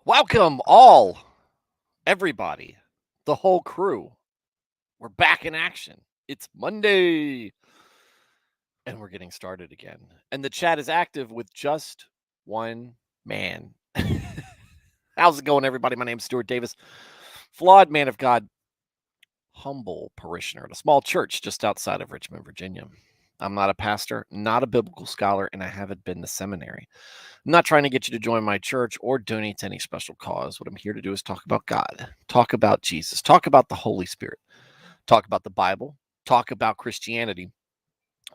Welcome all, everybody, the whole crew. We're back in action. It's Monday and we're getting started again. And the chat is active with just one man. How's it going, everybody? My name's Stuart Davis, flawed man of God, humble parishioner at a small church just outside of Richmond, Virginia. I'm not a pastor, not a biblical scholar, and I haven't been to seminary. I'm not trying to get you to join my church or donate to any special cause. What I'm here to do is talk about God, talk about Jesus, talk about the Holy Spirit, talk about the Bible, talk about Christianity,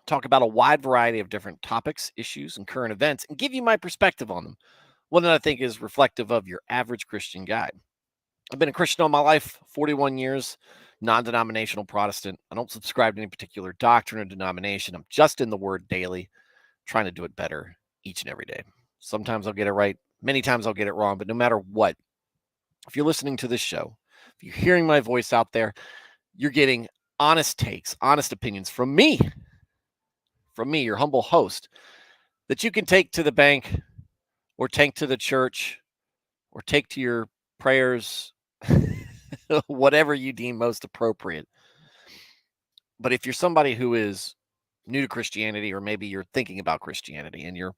talk about a wide variety of different topics, issues, and current events, and give you my perspective on them. One that I think is reflective of your average Christian guy. I've been a Christian all my life, 41 years, non denominational Protestant. I don't subscribe to any particular doctrine or denomination. I'm just in the Word daily, trying to do it better each and every day. Sometimes I'll get it right. Many times I'll get it wrong. But no matter what, if you're listening to this show, if you're hearing my voice out there, you're getting honest takes, honest opinions from me, your humble host, that you can take to the bank or take to the church or take to your prayers, whatever you deem most appropriate. But if you're somebody who is new to Christianity, or maybe you're thinking about Christianity and you're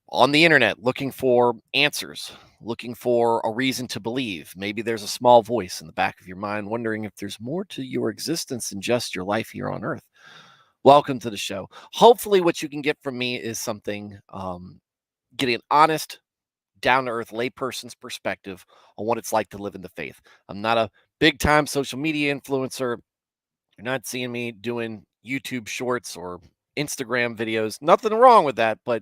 on the internet looking for answers, looking for a reason to believe. Maybe there's a small voice in the back of your mind wondering if there's more to your existence than just your life here on earth. Welcome to the show. Hopefully, what you can get from me is something, getting an honest, down to earth layperson's perspective on what it's like to live in the faith. I'm not a big time social media influencer. You're not seeing me doing YouTube shorts or Instagram videos. Nothing wrong with that, but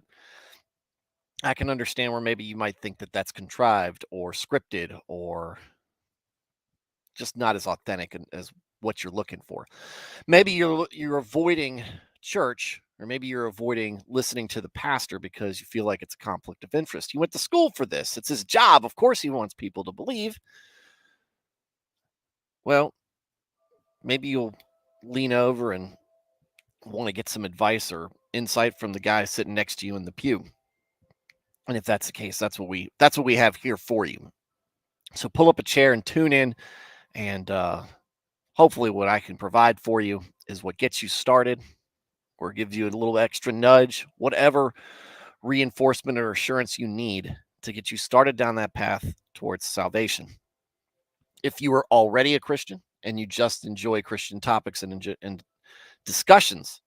I can understand where maybe you might think that that's contrived or scripted or just not as authentic as what you're looking for. Maybe you're avoiding church, or maybe you're avoiding listening to the pastor because you feel like it's a conflict of interest. He went to school for this. It's his job. Of course he wants people to believe. Well, maybe you'll lean over and want to get some advice or insight from the guy sitting next to you in the pew. And if that's the case, that's what we have here for you. So pull up a chair and tune in, and hopefully what I can provide for you is what gets you started or gives you a little extra nudge, whatever reinforcement or assurance you need to get you started down that path towards salvation. If you are already a Christian and you just enjoy Christian topics and discussions,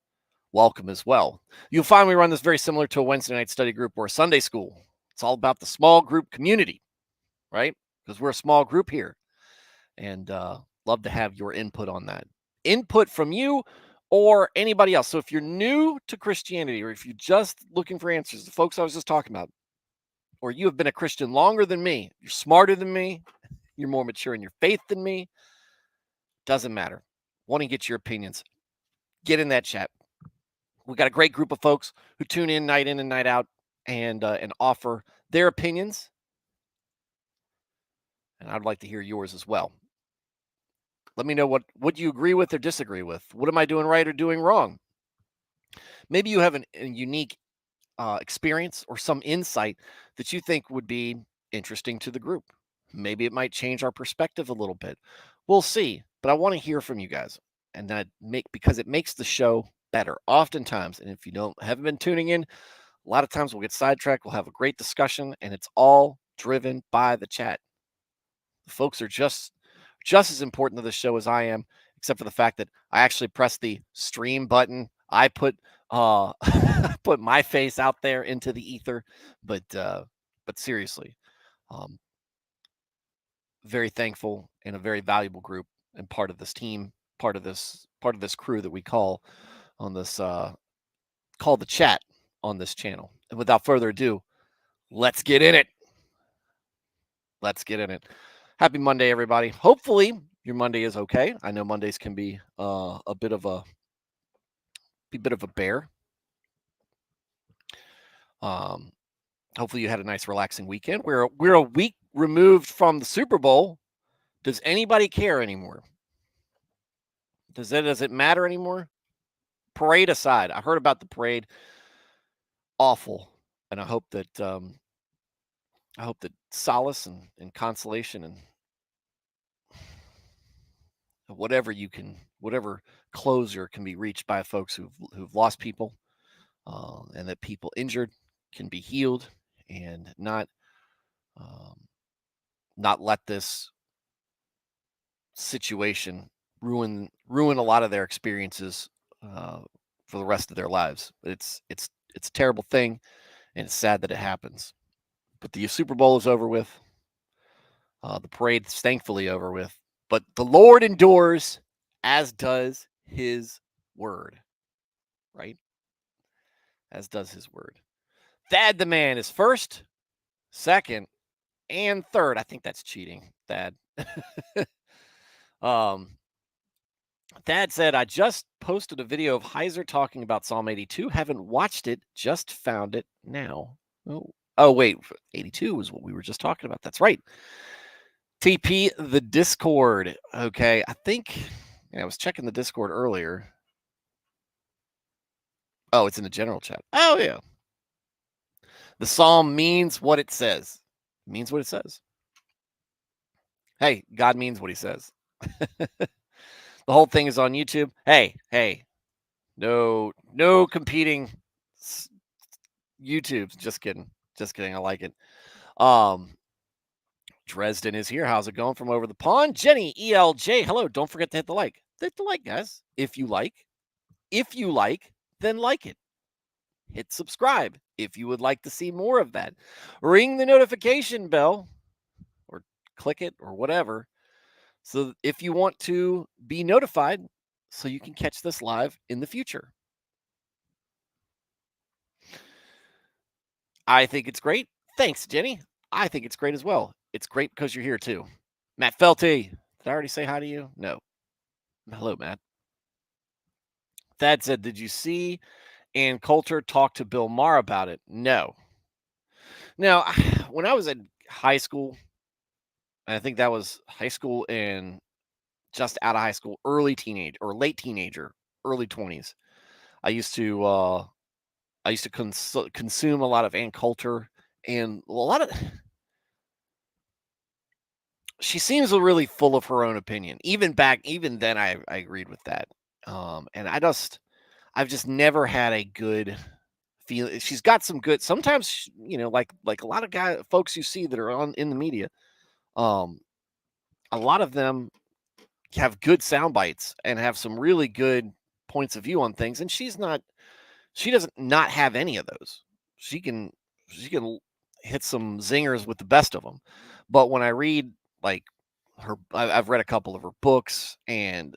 welcome as well. You'll find we run this very similar to a Wednesday night study group or a Sunday school. It's all about the small group community, right? Because we're a small group here, and love to have your input on that. Input from you or anybody else. So if you're new to Christianity, or if you're just looking for answers, the folks I was just talking about, or you have been a Christian longer than me, you're smarter than me, you're more mature in your faith than me, doesn't matter. Want to get your opinions. Get in that chat. We got a great group of folks who tune in and night out and offer their opinions. And I'd like to hear yours as well. Let me know what you agree with or disagree with. What am I doing right or doing wrong? Maybe you have a unique experience or some insight that you think would be interesting to the group. Maybe it might change our perspective a little bit. We'll see. But I want to hear from you guys, and because it makes the show better oftentimes. And if you haven't been tuning in, a lot of times we'll get sidetracked. We'll have a great discussion, and it's all driven by the chat. The folks are just as important to the show as I am, except for the fact that I actually press the stream button. I put put my face out there into the ether, but seriously, very thankful and a very valuable group and part of this team, part of this crew that we call on this call the chat on this channel. And without further ado, let's get in it. Happy Monday, everybody. Hopefully your Monday is okay. I know Mondays can be a bit of a bear. Hopefully you had a nice relaxing weekend. We're a week removed from the Super Bowl. Does anybody care anymore? Does it matter anymore? Parade aside, I heard about the parade. Awful. And I hope that I hope that solace and consolation and whatever closure can be reached by folks who've lost people, and that people injured can be healed and um, not let this situation ruin a lot of their experiences uh, for the rest of their lives. It's a terrible thing, and it's sad that it happens. But the Super Bowl is over with. The parade's thankfully over with. But the Lord endures, as does His word. Right? As does His word. Thad the man is first, second, and third. I think that's cheating, Thad. um, Thad said, I just posted a video of Heiser talking about Psalm 82. Haven't watched it, just found it now. Oh wait, 82 was what we were just talking about. That's right. TP, the Discord. Okay, I think I was checking the Discord earlier. Oh, it's in the general chat. Oh, yeah. The psalm means what it says. It means what it says. Hey, God means what he says. The whole thing is on YouTube. Hey. No competing YouTubes. Just kidding. I like it. Dresden is here. How's it going from over the pond? Jenny, ELJ. Hello. Don't forget to hit the like. Hit the like, guys. If you like, then like it. Hit subscribe if you would like to see more of that. Ring the notification bell or click it or whatever. So if you want to be notified, so you can catch this live in the future. I think it's great. Thanks, Jenny. I think it's great as well. It's great because you're here too. Matt Felty. Did I already say hi to you? No. Hello, Matt. Thad said, did you see Ann Coulter talk to Bill Maher about it? No. Now, when I was in high school, I think that was high school and just out of high school, early teenage or late teenager, early 20s. I used to consume a lot of Ann Coulter and a lot of she seems really full of her own opinion. Even then I agreed with that. And I've just never had a good feel. She's got some good sometimes, like a lot of folks you see that are on in the media. Um a lot of them have good sound bites and have some really good points of view on things, and she doesn't not have any of those. She can hit some zingers with the best of them. But when I read like I've read a couple of her books and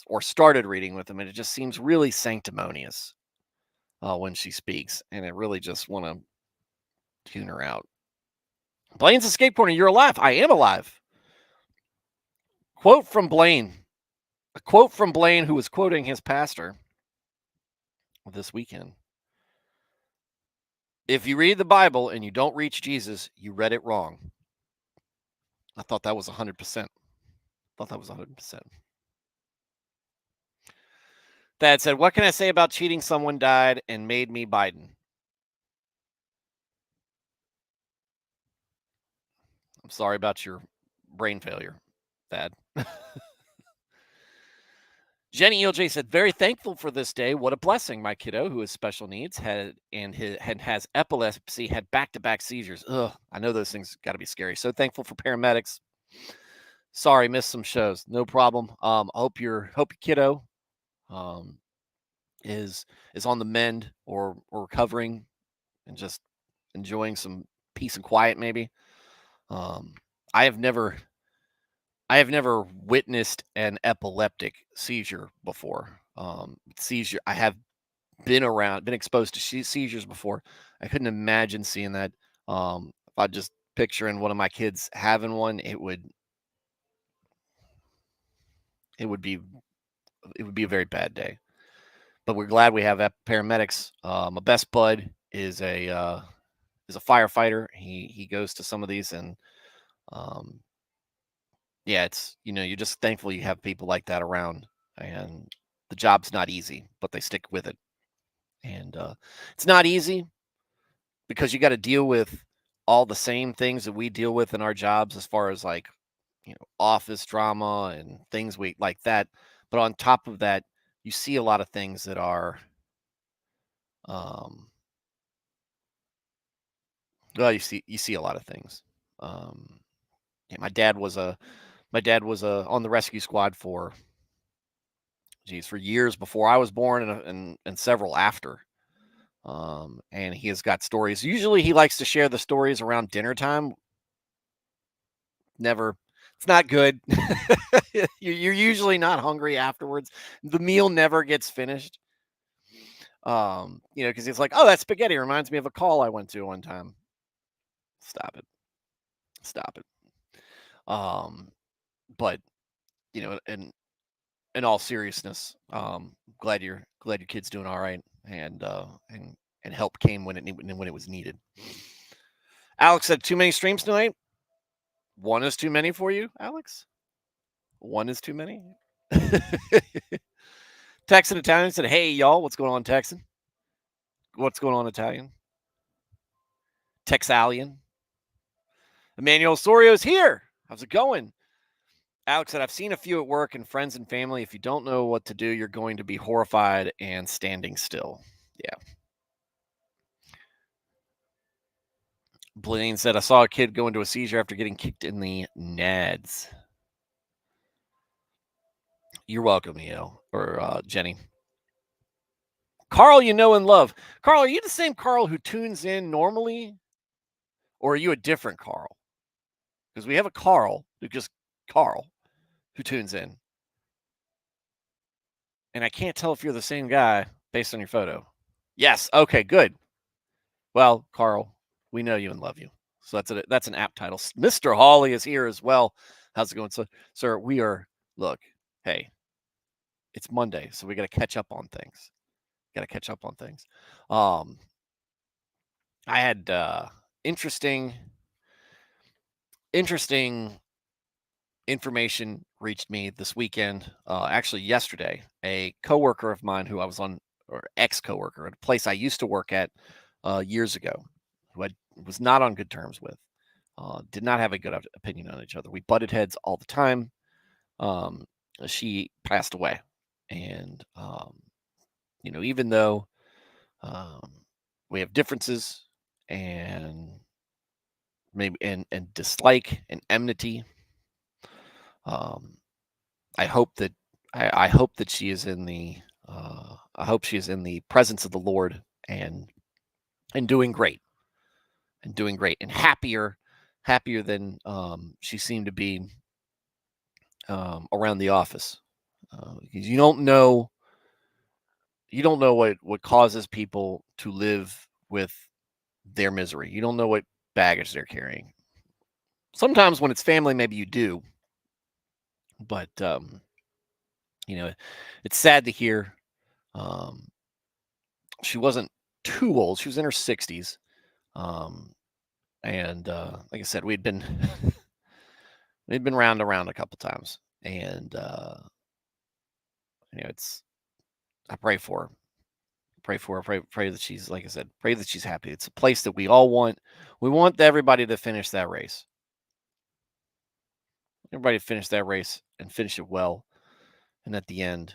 or started reading with them, and it just seems really sanctimonious when she speaks, and I really just want to tune her out. Blaine's escape corner. You're alive. I am alive. Quote from Blaine. A quote from Blaine, who was quoting his pastor this weekend. If you read the Bible and you don't reach Jesus, you read it wrong. I thought that was 100%. Thought that was 100%. Thad said, what can I say about cheating? Someone died and made me Biden. I'm sorry about your brain failure, Thad. Jenny ELJ said, very thankful for this day. What a blessing. My kiddo, who has special needs, has epilepsy, had back-to-back seizures. Ugh, I know those things got to be scary. So thankful for paramedics. Sorry, missed some shows. No problem. I hope your kiddo is on the mend or recovering and just enjoying some peace and quiet, maybe. I have never witnessed an epileptic seizure before. Seizure. I have been exposed to seizures before. I couldn't imagine seeing that. If I just picturing one of my kids having one, it would be a very bad day. But we're glad we have paramedics. My best bud is a firefighter. He goes to some of these, and yeah, it's you're just thankful you have people like that around, and the job's not easy, but they stick with it. And it's not easy because you got to deal with all the same things that we deal with in our jobs as far as like, office drama and things we like that. But on top of that, you see a lot of things that are, um, well, you see a lot of things. Um, yeah, my dad was on the rescue squad for, geez, for years before I was born and several after. And he has got stories. Usually, he likes to share the stories around dinner time. Never, it's not good. You're usually not hungry afterwards. The meal never gets finished. Because it's like, oh, that spaghetti reminds me of a call I went to one time. Stop it, stop it. Um, but in all seriousness, glad your kid's doing all right, and help came when it was needed. Alex said, too many streams tonight. One is too many for you, Alex. One is too many. Texan Italian said, hey, y'all, what's going on, Texan? What's going on, Italian? Texalian. Emmanuel Sorio's here. How's it going? Alex said, I've seen a few at work and friends and family. If you don't know what to do, you're going to be horrified and standing still. Yeah. Blaine said, I saw a kid go into a seizure after getting kicked in the nads. You're welcome, or Jenny. Carl, you know and love. Carl, are you the same Carl who tunes in normally? Or are you a different Carl? Because we have a Carl who tunes in. And I can't tell if you're the same guy based on your photo. Yes. Okay, good. Well, Carl, we know you and love you. So that's an app title. Mr. Hawley is here as well. How's it going? So, sir, look, hey, it's Monday, so we got to catch up on things. I had interesting information reached me this weekend. Actually, yesterday, a coworker of mine who I was on, or ex-coworker at a place I used to work at years ago, who I was not on good terms with, did not have a good opinion on each other. We butted heads all the time. She passed away, and even though we have differences and maybe and dislike and enmity, I hope that I hope that she is in the I hope she is in the presence of the Lord and doing great and happier than she seemed to be around the office. Because you don't know what causes people to live with their misery. You don't know what baggage they're carrying. Sometimes when it's family, maybe you do, but it's sad to hear. She wasn't too old. She was in her 60s. And like I said, we'd been round around a couple times, and it's I pray for her. Pray that she's, like I said, pray that she's happy. It's a place that we all want. We want everybody to finish that race. Everybody finish that race and finish it well. And at the end,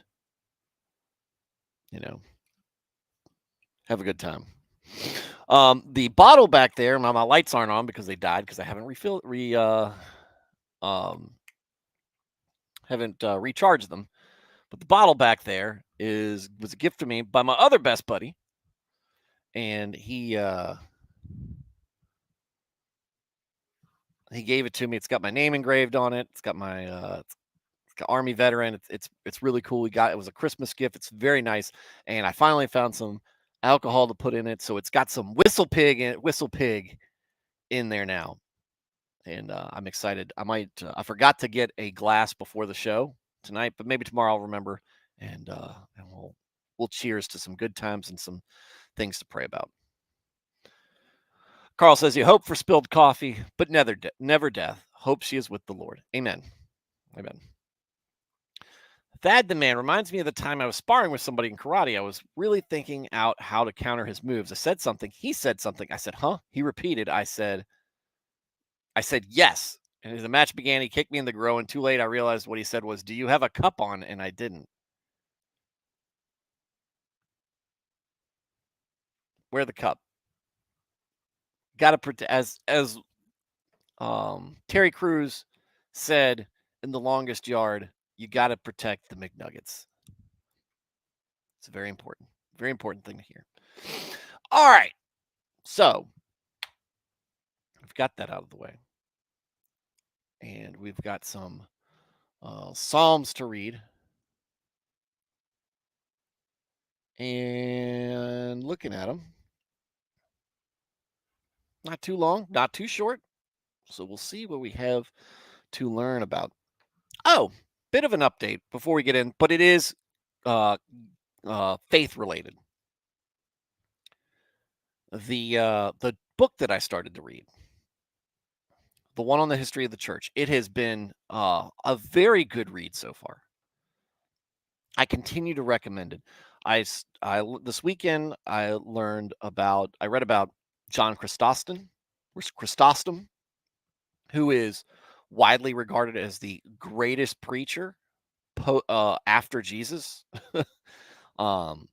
have a good time. The bottle back there, my lights aren't on because they died because I haven't recharged them. But the bottle back there was a gift to me by my other best buddy, and he gave it to me. It's got my name engraved on it. It's got my Army veteran. It's really cool. It was a Christmas gift. It's very nice, and I finally found some alcohol to put in it, so it's got some Whistle Pig in there now, and I'm excited. I forgot to get a glass before the show tonight, but maybe tomorrow I'll remember, and we'll cheers to some good times and some things to pray about. Carl says, you hope for spilled coffee, but never death. Hope she is with the Lord. Amen. Amen. Thad the Man reminds me of the time I was sparring with somebody in karate. I was really thinking out how to counter his moves. I said something. He said something. I said, huh? He repeated. I said, I said, "Yes." And as the match began, he kicked me in the groin. Too late, I realized what he said was, "Do you have a cup on?" And I didn't. Wear the cup. Got to protect, as Terry Crews said in The Longest Yard, you got to protect the McNuggets. It's very important thing to hear. All right, so we've got that out of the way, and we've got some Psalms to read. And looking at them, not too long, not too short. So we'll see what we have to learn about. Oh, bit of an update before we get in, but it is uh, faith related. The book that I started to read, the one on the history of the church, it has been a very good read so far. I continue to recommend it. This weekend I read about John Chrysostom, who is widely regarded as the greatest preacher after Jesus. um,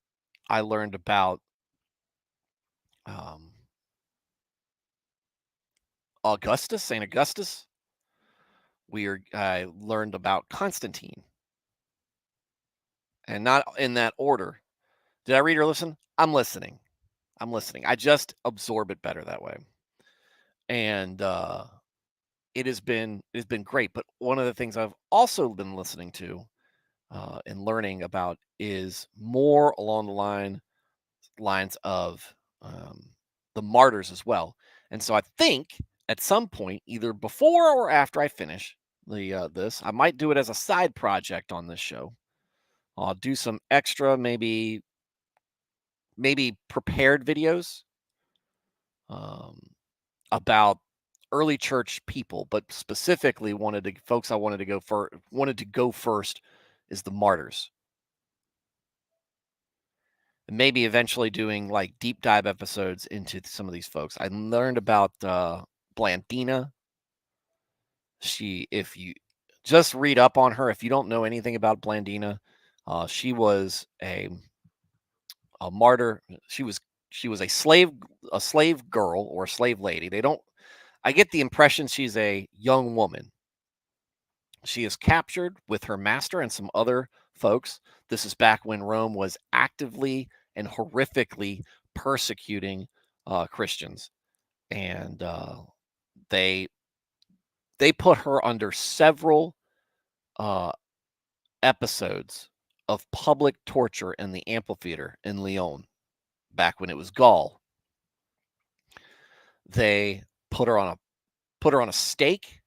I learned about um, Saint Augustus. I learned about Constantine, and not in that order. Did I read or listen? I'm listening. I'm listening. I just absorb it better that way, and it has been great. But one of the things I've also been listening to and learning about is more along the lines of the martyrs as well. And so I think at some point, either before or after I finish this, I might do it as a side project on this show. I'll do some extra, maybe prepared videos um, about early church people, but specifically I wanted to go first is the martyrs, and maybe eventually doing like deep dive episodes into some of these folks. I learned about Blandina. If you just read up on her, if you don't know anything about Blandina, she was a martyr. She was a slave girl or a slave lady. They don't. I get the impression she's a young woman. She is captured with her master and some other folks. This is back when Rome was actively and horrifically persecuting Christians, and they they put her under several uh, episodes of public torture in the amphitheater in Lyon, back when it was Gaul. They put her on a stake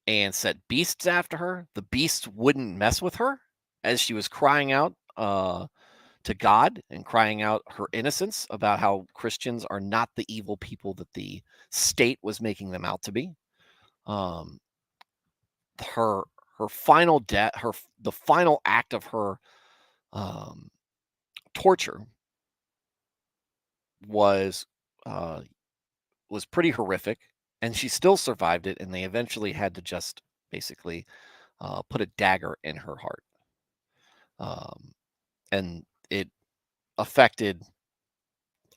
and set beasts after her. The beasts wouldn't mess with her as she was crying out to God and crying out her innocence about how Christians are not the evil people that the state was making them out to be. Um, her her final death, the final act of her um, torture was uh, was pretty horrific, and she still survived it. And they eventually had to just basically put a dagger in her heart, um, and it affected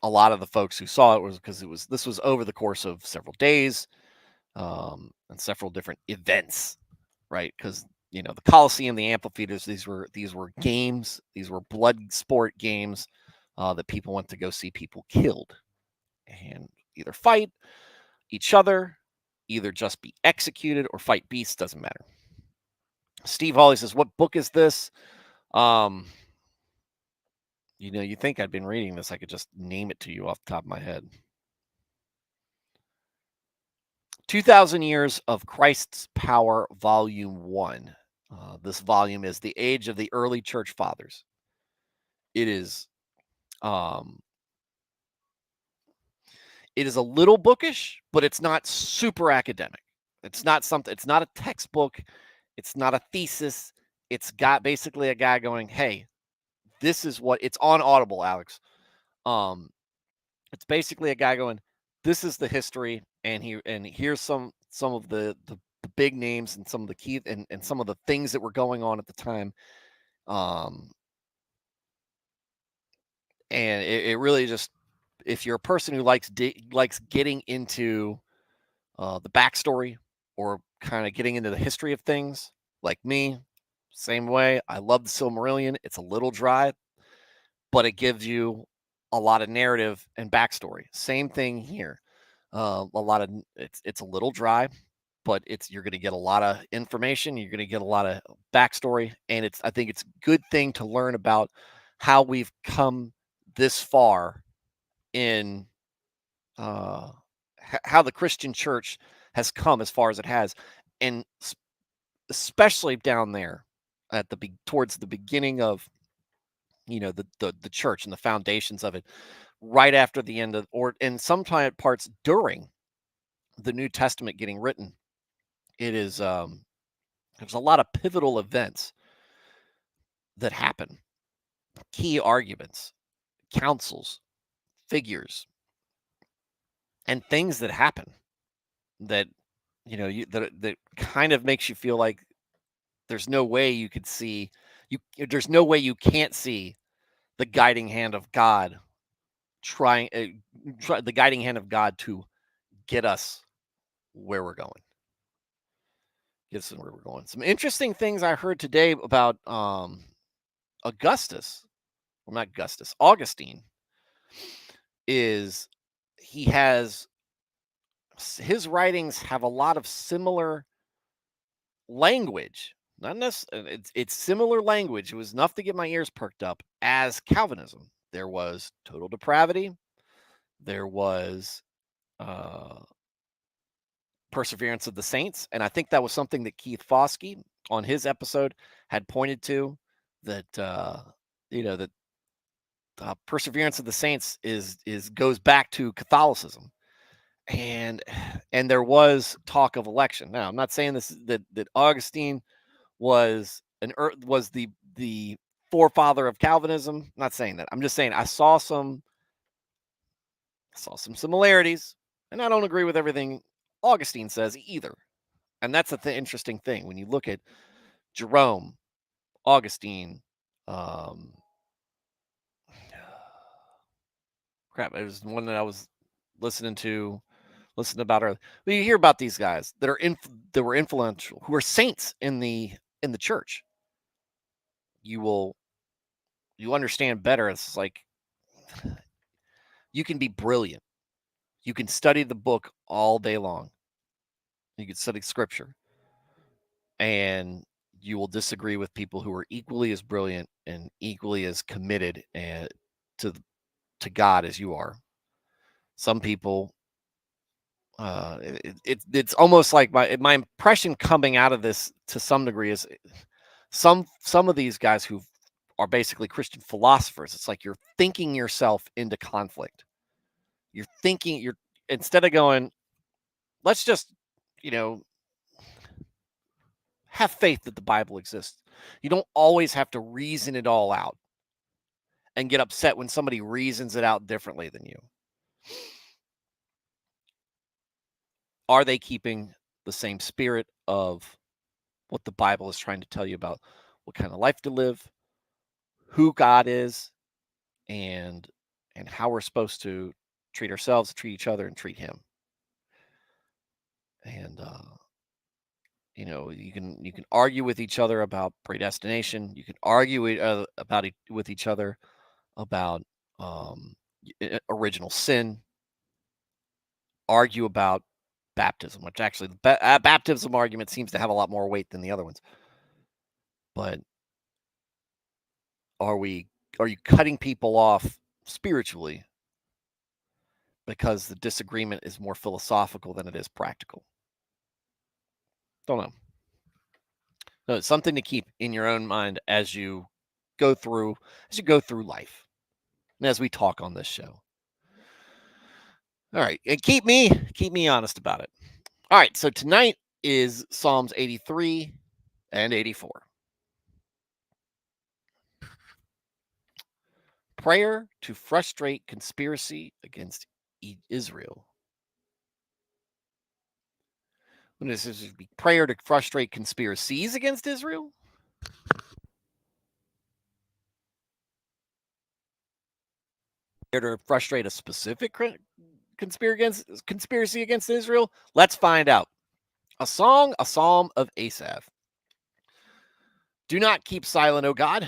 a lot of the folks who saw it was because this was over the course of several days and several different events, right? Because the Coliseum, the amphitheaters, these were games, these were blood sport games that people went to go see people killed and either fight each other, either just be executed or fight beasts, doesn't matter. Steve Hawley says, "What book is this?" Um, you think I'd been reading this? I could just name it to you off the top of my head. 2000 Years of Christ's Power, Volume 1. This volume is The Age of the Early Church Fathers. It is um, it is a little bookish, but it's not super academic. It's not a textbook. It's not a thesis. It's got basically a guy going, "Hey, this is what," it's on Audible, Alex. Um, it's basically a guy going, "This is the history. and here's some of the big names and some of the key and some of the things that were going on at the time. Um, and it really just, if you're a person who likes getting into the backstory or kind of getting into the history of things, like me, same way. I love the Silmarillion. It's a little dry, but it gives you a lot of narrative and backstory. Same thing here. A lot of it's a little dry, but you're going to get a lot of information. You're going to get a lot of backstory, and I think it's a good thing to learn about how we've come this far in uh, how the Christian church has come as far as it has, and especially down there at towards the beginning of the church and the foundations of it, right after the end of, or in some parts during the New Testament getting written. It is there's a lot of pivotal events that happen, key arguments, councils, figures, and things that happen that that kind of makes you feel like there's no way you could see you there's no way you can't see the guiding hand of God trying the guiding hand of God to get us where we're going. Get us where we're going. Some interesting things I heard today about Augustus, well, not Augustus, Augustine, is he has his writings have a lot of similar language. Not necessarily, it's similar language. It was enough to get my ears perked up as Calvinism. There was total depravity. There was uh, perseverance of the saints, and I think that was something that Keith Foskey on his episode had pointed to. That that perseverance of the saints is goes back to Catholicism, and there was talk of election. Now, I'm not saying that Augustine was the forefather of Calvinism. I'm not saying that. I'm just saying I saw some similarities, and I don't agree with everything Augustine says either. And that's the interesting thing when you look at Jerome, Augustine, um, crap. It was one that I was listening to listening about earlier. But you hear about these guys that were influential, who are saints in the church. You understand better. It's like you can be brilliant. You can study the book all day long. You can study scripture, and you will disagree with people who are equally as brilliant and equally as committed to to God as you are. Some people, it's almost like my impression coming out of this to some degree is some of these guys who are basically Christian philosophers. It's like you're thinking yourself into conflict. You're instead of going, let's just, you know, have faith that the Bible exists. You don't always have to reason it all out and get upset when somebody reasons it out differently than you. Are they keeping the same spirit of what the Bible is trying to tell you about what kind of life to live, who God is, and how we're supposed to treat ourselves, treat each other, and treat Him? And you can argue with each other about predestination. You can argue with each other about um, original sin. Argue about baptism, which actually the baptism argument seems to have a lot more weight than the other ones. But are we are you cutting people off spiritually because the disagreement is more philosophical than it is practical? Don't know. No, it's something to keep in your own mind go through as you go through life and as we talk on this show. All right, and keep me honest about it. All right, so tonight is Psalms 83 and 84. Prayer to frustrate conspiracy against Israel. When this is prayer to frustrate conspiracies against Israel? Prayer to frustrate a specific conspiracy against Israel? Let's find out. A song, a psalm of Asaph. Do not keep silent, O God.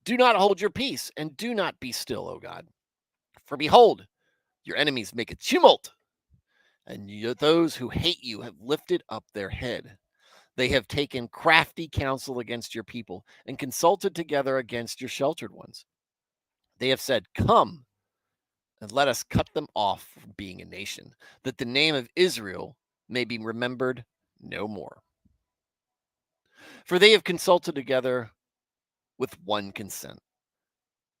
Do not hold your peace, and do not be still, O God. For behold, your enemies make a tumult, and those who hate you have lifted up their head. They have taken crafty counsel against your people and consulted together against your sheltered ones. They have said, come and let us cut them off from being a nation, that the name of Israel may be remembered no more. For they have consulted together with one consent.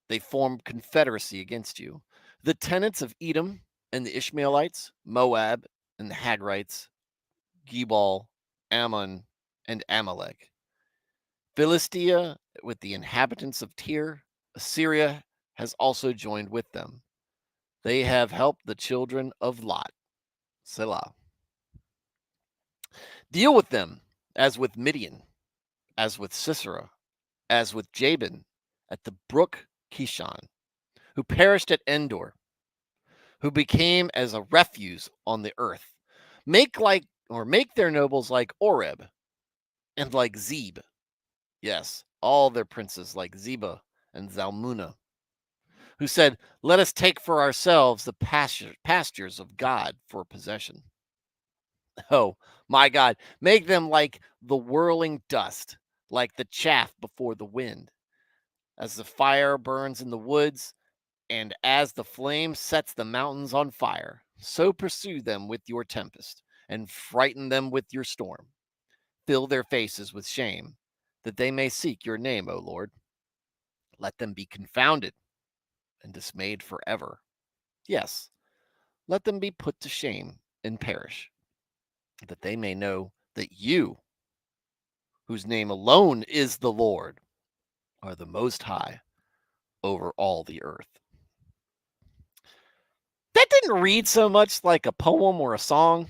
They formed confederacy against you. The tenants of Edom and the Ishmaelites, Moab and the Hagrites, Gebal, Ammon, and Amalek. Philistia with the inhabitants of Tyre, Assyria has also joined with them. They have helped the children of Lot. Selah. Deal with them as with Midian, as with Sisera, as with Jabin at the brook Kishon, who perished at Endor, who became as a refuse on the earth. Make their nobles like Oreb and like Zeb. Yes, all their princes like Zeba and Zalmunna, who said, let us take for ourselves the pastures of God for possession. Oh, my God, make them like the whirling dust, like the chaff before the wind. As the fire burns in the woods, and as the flame sets the mountains on fire, so pursue them with your tempest, and frighten them with your storm. Fill their faces with shame, that they may seek your name, O Lord. Let them be confounded and dismayed forever. Yes, let them be put to shame and perish, that they may know that you, whose name alone is the Lord, are the Most High over all the earth. That didn't read so much like a poem or a song.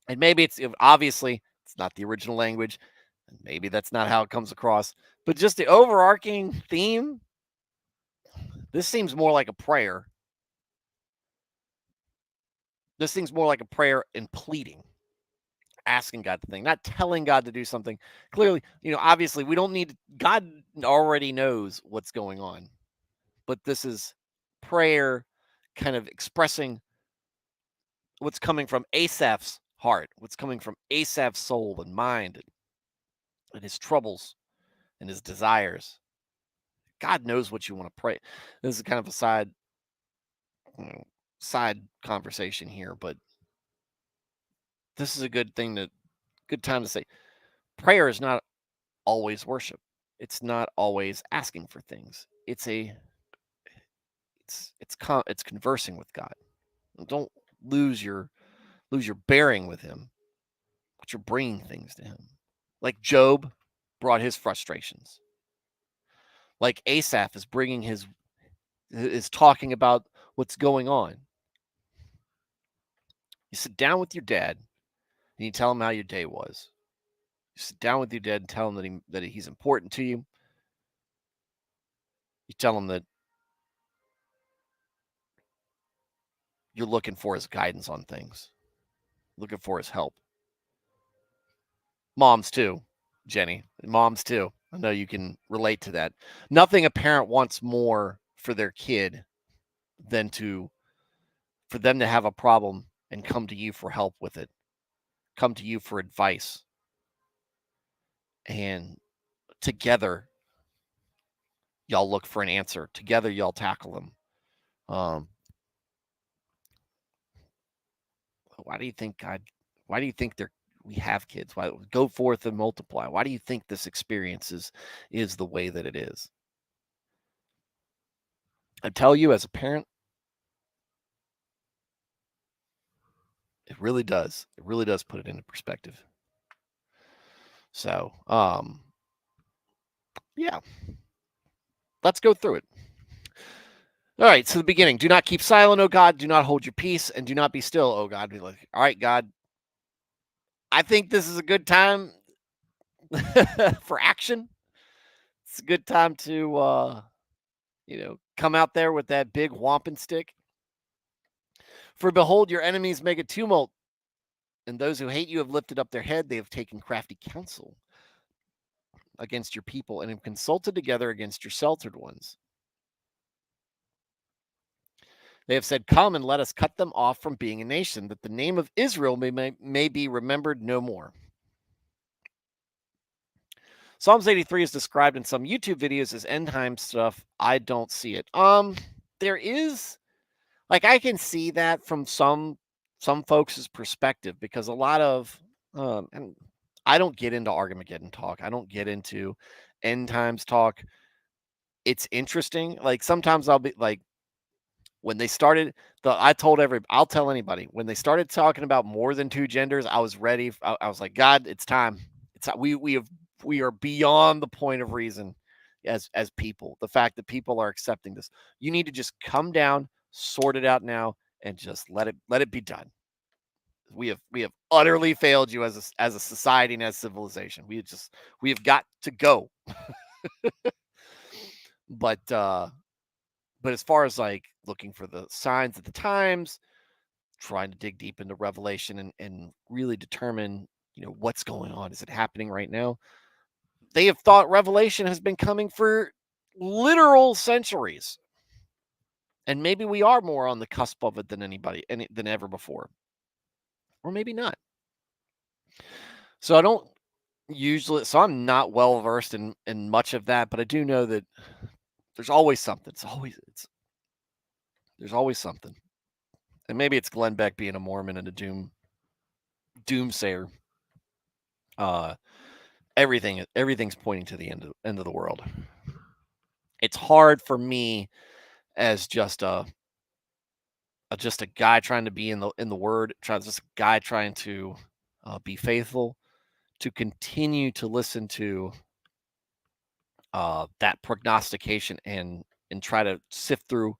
And maybe it's obviously it's not the original language. And maybe that's not how it comes across. But just the overarching theme, this seems more like a prayer. This seems more like a prayer and pleading, asking God to think, not telling God to do something. Clearly, obviously we don't need, God already knows what's going on. But this is prayer kind of expressing what's coming from Asaph's heart, what's coming from Asaph's soul and mind, and his troubles and his desires. God knows what you want to pray. This is kind of a side conversation here, but this is a good time to say prayer is not always worship. It's not always asking for things. It's conversing with God. Don't lose your bearing with him, but you're bringing things to him. Like Job brought his frustrations. Like Asaph is talking about what's going on. You sit down with your dad and you tell him how your day was. You sit down with your dad and tell him that he's important to you. You tell him that you're looking for his guidance on things, looking for his help. Moms too, Jenny. Moms too. I know you can relate to that. Nothing a parent wants more for their kid than for them to have a problem and come to you for help with it, come to you for advice. And together, y'all look for an answer. Together, y'all tackle them. Why do you think we have kids? Why go forth and multiply? Why do you think this experience is the way that it is? I tell you, as a parent, it really does. It really does put it into perspective. So, yeah, let's go through it. All right, so the beginning. Do not keep silent, O God. Do not hold your peace, and do not be still, O God. Be like, all right, God, I think this is a good time for action. It's a good time to, come out there with that big wampum stick. For behold, your enemies make a tumult, and those who hate you have lifted up their head. They have taken crafty counsel against your people and have consulted together against your sheltered ones. They have said, come and let us cut them off from being a nation, that the name of Israel may be remembered no more. Psalms 83 is described in some YouTube videos as end time stuff. I don't see it. There is, like, I can see that from some folks' perspective, because a lot of and I don't get into Armageddon talk. I don't get into end times talk. It's interesting. Like, sometimes I'll be like, when they started I'll tell anybody, when they started talking about more than two genders, I was ready. I was like, God, it's time. We are beyond the point of reason as people. The fact that people are accepting this, you need to just come down, sort it out now, and just let it be done. We have utterly failed you as a society and as civilization. We have got to go. But as far as, like, looking for the signs of the times, trying to dig deep into Revelation and really determine, what's going on. Is it happening right now? They have thought Revelation has been coming for literal centuries. And maybe we are more on the cusp of it than ever before. Or maybe not. So I'm not well versed in much of that, but I do know that there's always something. There's always something. And maybe it's Glenn Beck being a Mormon and a doomsayer. Uh everything's pointing to the end of the world. It's hard for me as just a guy trying to be in the word, just a guy trying to be faithful, to continue to listen to that prognostication and try to sift through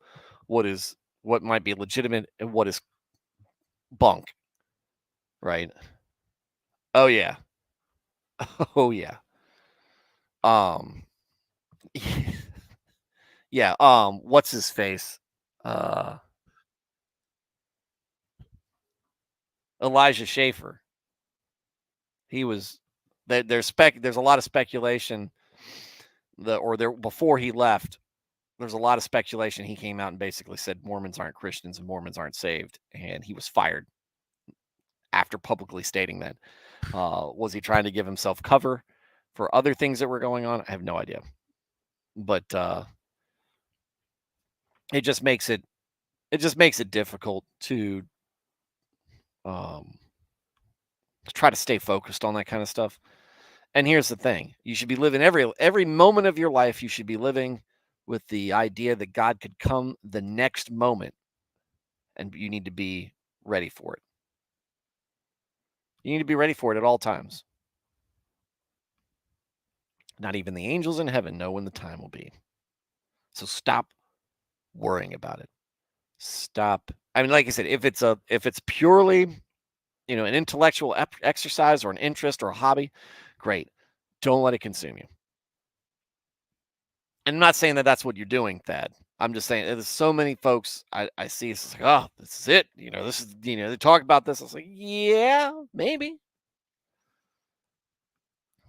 what might be legitimate and what is bunk, right? Oh yeah. Oh yeah. Um yeah, what's his face? Uh Elijah Schaffer. He was there's a lot of speculation before he left. There's a lot of speculation. He came out and basically said Mormons aren't Christians and Mormons aren't saved, and he was fired after publicly stating that. Was he trying to give himself cover for other things that were going on? I have no idea, but it just makes it difficult um, to try to stay focused on that kind of stuff. And here's the thing: you should be living every moment of your life. You should be living with the idea that God could come the next moment, and you need to be ready for it. You need to be ready for it at all times. Not even the angels in heaven know when the time will be. So stop worrying about it. Stop. I mean, like I said, if it's purely, an intellectual exercise or an interest or a hobby, great. Don't let it consume you. And I'm not saying that that's what you're doing, Thad. I'm just saying there's so many folks I see. It's like, oh, this is it. This is, they talk about this. I was like, yeah, maybe.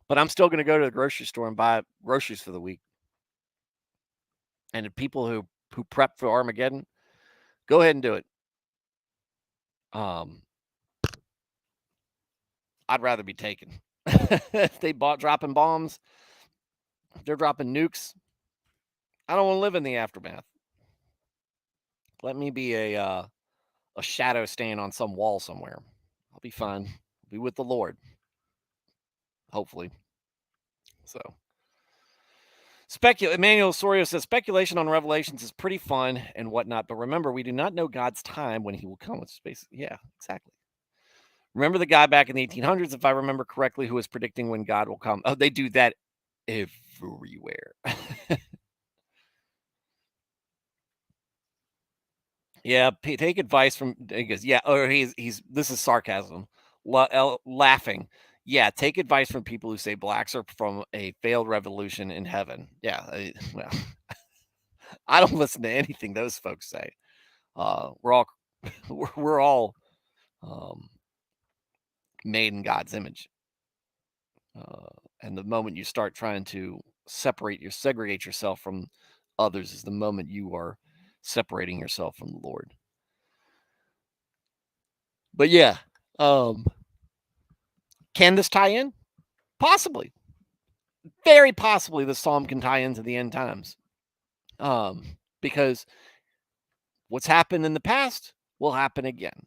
But I'm still going to go to the grocery store and buy groceries for the week. And the people who prep for Armageddon, go ahead and do it. I'd rather be taken. If they dropping bombs, if they're dropping nukes, I don't want to live in the aftermath. Let me be a shadow stain on some wall somewhere. I'll be fine. I'll be with the Lord, hopefully. So, Emmanuel Sorio says speculation on revelations is pretty fun and whatnot, but remember, we do not know God's time when He will come. With space, yeah, exactly. Remember the guy back in the 1800s, if I remember correctly, who was predicting when God will come. Oh, they do that everywhere. Yeah, take advice from. He goes, yeah, or he's. This is sarcasm. laughing. Yeah, take advice from people who say blacks are from a failed revolution in heaven. Yeah, well, I don't listen to anything those folks say. We're all we're all um, made in God's image, uh, and the moment you start trying to segregate yourself from others is the moment you are separating yourself from the Lord. But yeah, um, can this tie in? Possibly, very possibly. The psalm can tie into the end times, because what's happened in the past will happen again.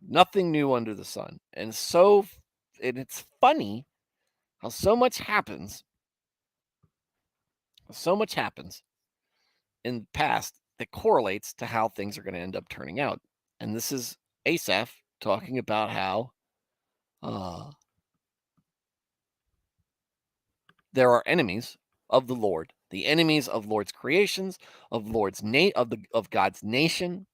Nothing new under the sun, and it's funny how so much happens in the past that correlates to how things are going to end up turning out. And this is Asaph talking about how uh, there are enemies of the Lord, the enemies of Lord's creations, of God's nation,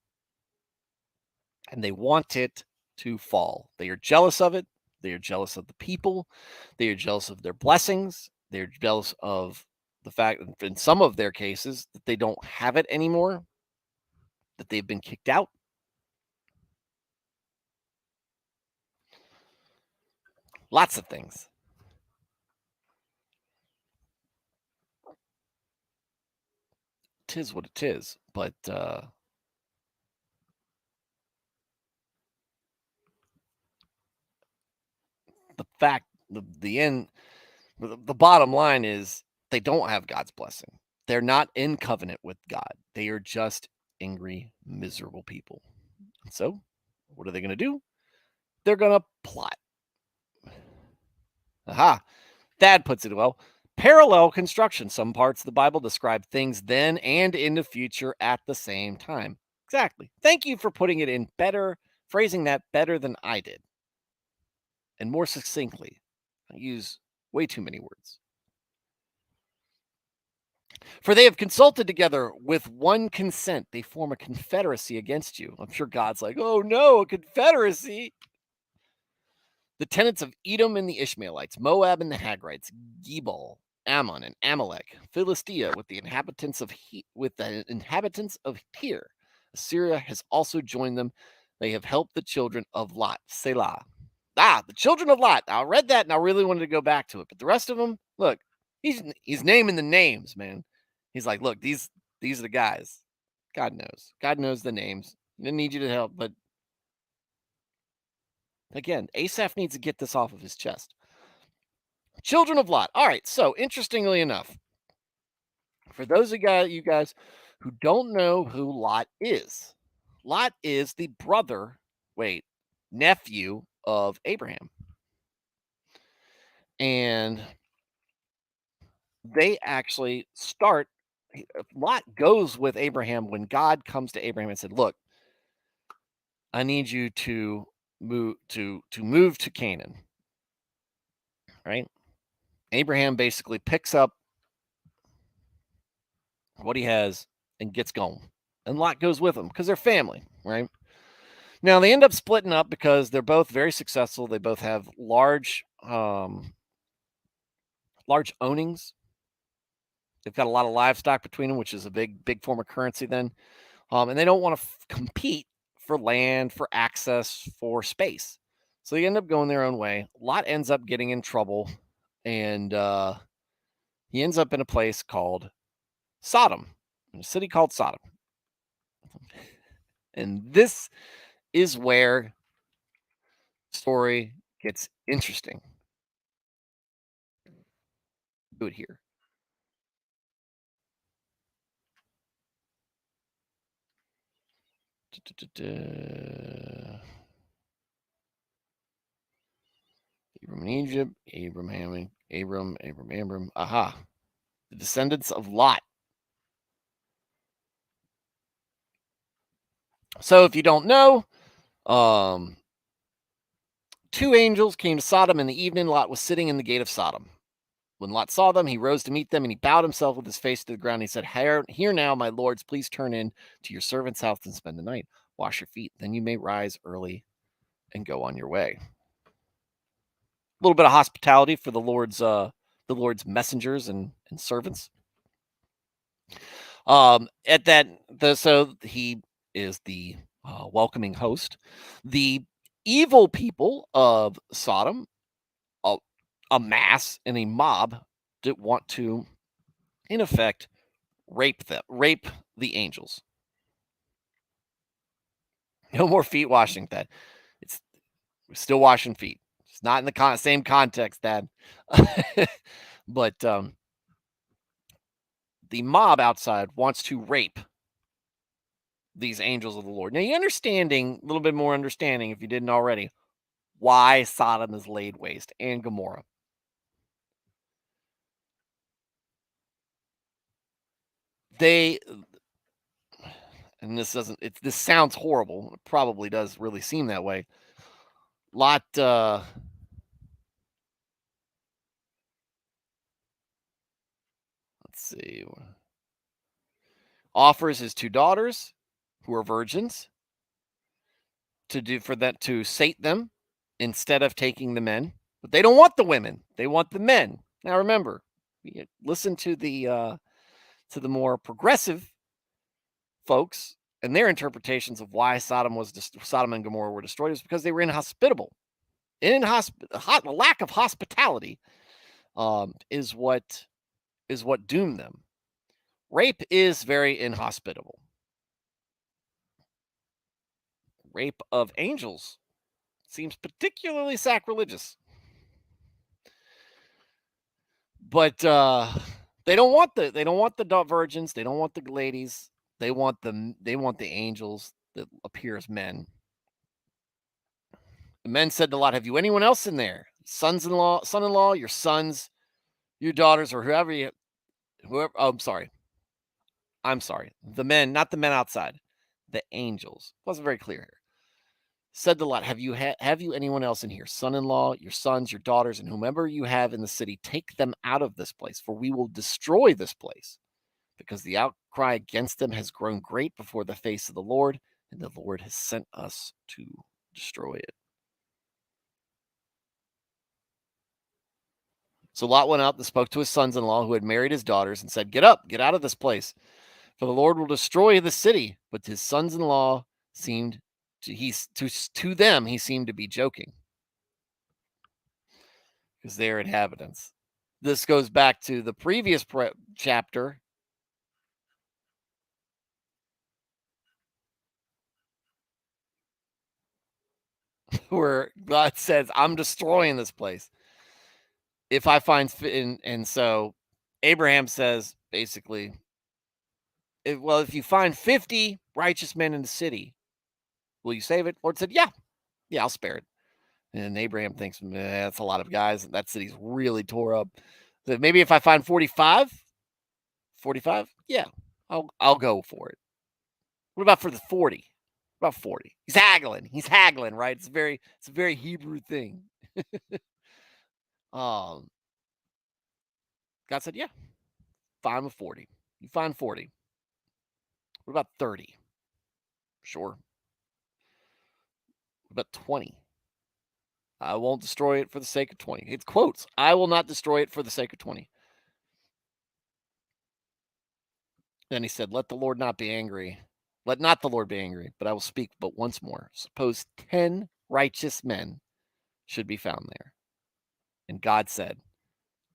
and they want it to fall. They are jealous of it. They are jealous of the people. They are jealous of their blessings. They're jealous of the fact, in some of their cases, that they don't have it anymore, that they've been kicked out. Lots of things. Tis what it is. But the end, the bottom line is they don't have God's blessing. They're not in covenant with God. They are just angry, miserable people. So, what are they going to do? They're going to plot. Aha. Thad puts it well. Parallel construction. Some parts of the Bible describe things then and in the future at the same time. Exactly. Thank you for putting it in better, phrasing that better than I did, and more succinctly. I use way too many words. For they have consulted together with one consent. They form a confederacy against you. I'm sure God's like, oh no, a confederacy. The tenants of Edom and the Ishmaelites, Moab and the Hagrites, Gebal, Ammon and Amalek, Philistia with the inhabitants of Tyre. Assyria has also joined them. They have helped the children of Lot. Selah. The children of Lot. I read that and I really wanted to go back to it, but the rest of them, look, he's naming the names, man. He's like, look, these are the guys. God knows. God knows the names. He didn't need you to help, but again, Asaph needs to get this off of his chest. Children of Lot. All right. So, interestingly enough, for those of you guys who don't know who Lot is the nephew of Abraham. And they actually Lot goes with Abraham when God comes to Abraham and said, look, I need you to move to Canaan. Right? Abraham basically picks up what he has and gets going. And Lot goes with him because they're family, right? Now they end up splitting up because they're both very successful. They both have large ownings. They've got a lot of livestock between them, which is a big form of currency then. And they don't want to compete for land, for access, for space. So they end up going their own way. Lot ends up getting in trouble, and he ends up in a place called Sodom, in a city called Sodom. And this is where the story gets interesting. Do it here. Abram in Egypt, Abram. Aha. The descendants of Lot. So if you don't know, two angels came to Sodom in the evening. Lot was sitting in the gate of Sodom. When Lot saw them, he rose to meet them, and he bowed himself with his face to the ground. He said, Here now, my lords, please turn in to your servant's house and spend the night. Wash your feet. Then you may rise early and go on your way. little bit of hospitality for the Lord's messengers and servants. At that, so he is the welcoming host. The evil people of Sodom, a, a mass and a mob, that want to, in effect, rape the angels. No more feet washing, Dad. It's still washing feet. It's not in the same context, Dad. But the mob outside wants to rape these angels of the Lord. Now, you understanding a little bit more understanding, if you didn't already, why Sodom is laid waste and Gomorrah. They, and this doesn't, this sounds horrible. It probably does really seem that way. Lot, let's see, offers his 2 daughters who are virgins to sate them instead of taking the men. But they don't want the women. They want the men. Now remember, listen to the more progressive folks and their interpretations of why Sodom and Gomorrah were destroyed is because they were inhospitable. Lack of hospitality is what doomed them. Rape is very inhospitable. Rape of angels seems particularly sacrilegious. But they don't want the virgins. They don't want the ladies. They want the angels that appear as men. The men said to Lot, "Have you anyone else in there? Son-in-law, your sons, your daughters, or whoever." Oh, I'm sorry. The men, not the men outside. The angels. Wasn't very clear here. Said to Lot, "Have you anyone else in here? Son-in-law, your sons, your daughters, and whomever you have in the city, take them out of this place, for we will destroy this place, because the outcry against them has grown great before the face of the Lord, and the Lord has sent us to destroy it." So Lot went out and spoke to his sons-in-law who had married his daughters and said, "Get up, get out of this place, for the Lord will destroy the city." But his sons-in-law seemed to them he seemed to be joking, because they're inhabitants. This goes back to the previous chapter where God says, "I'm destroying this place if I find," and so Abraham says basically, if you find 50 righteous men in the city, will you save it? Lord said, "Yeah, I'll spare it." And Abraham thinks, that's a lot of guys. That city's really tore up. So maybe if I find 45, yeah, I'll go for it. What about for the 40? About 40. He's haggling, right? It's a very Hebrew thing. Um, God said, "Yeah, fine with 40. You find 40. What about 30? Sure. What about 20? I won't destroy it for the sake of 20. It's quotes. I will not destroy it for the sake of 20. Then he said, Let not the Lord be angry, but I will speak but once more. Suppose 10 righteous men should be found there." And God said,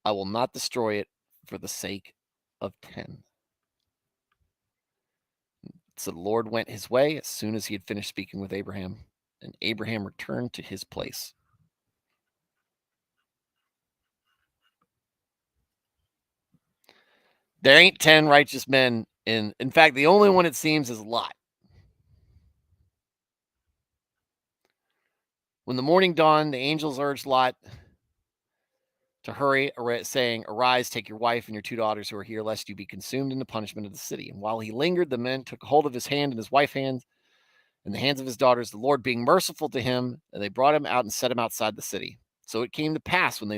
"I will not destroy it for the sake of 10. So the Lord went his way as soon as he had finished speaking with Abraham, and Abraham returned to his place. There ain't 10 righteous men. In fact, the only one it seems is Lot. When the morning dawned, the angels urged Lot to hurry, saying, "Arise, take your wife and your 2 daughters who are here, lest you be consumed in the punishment of the city." And while he lingered, the men took hold of his hand and his wife's hand and the hands of his daughters, the Lord being merciful to him, and they brought him out and set him outside the city. So it came to pass when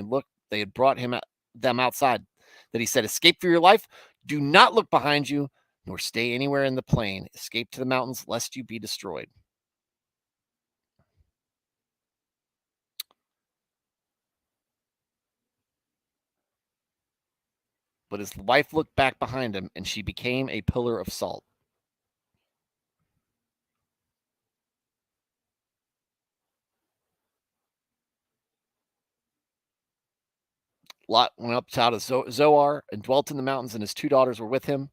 they had brought them outside, that he said, "Escape for your life. Do not look behind you, nor stay anywhere in the plain. Escape to the mountains, lest you be destroyed." But his wife looked back behind him, and she became a pillar of salt. Lot went up out of Zoar and dwelt in the mountains, and his 2 daughters were with him,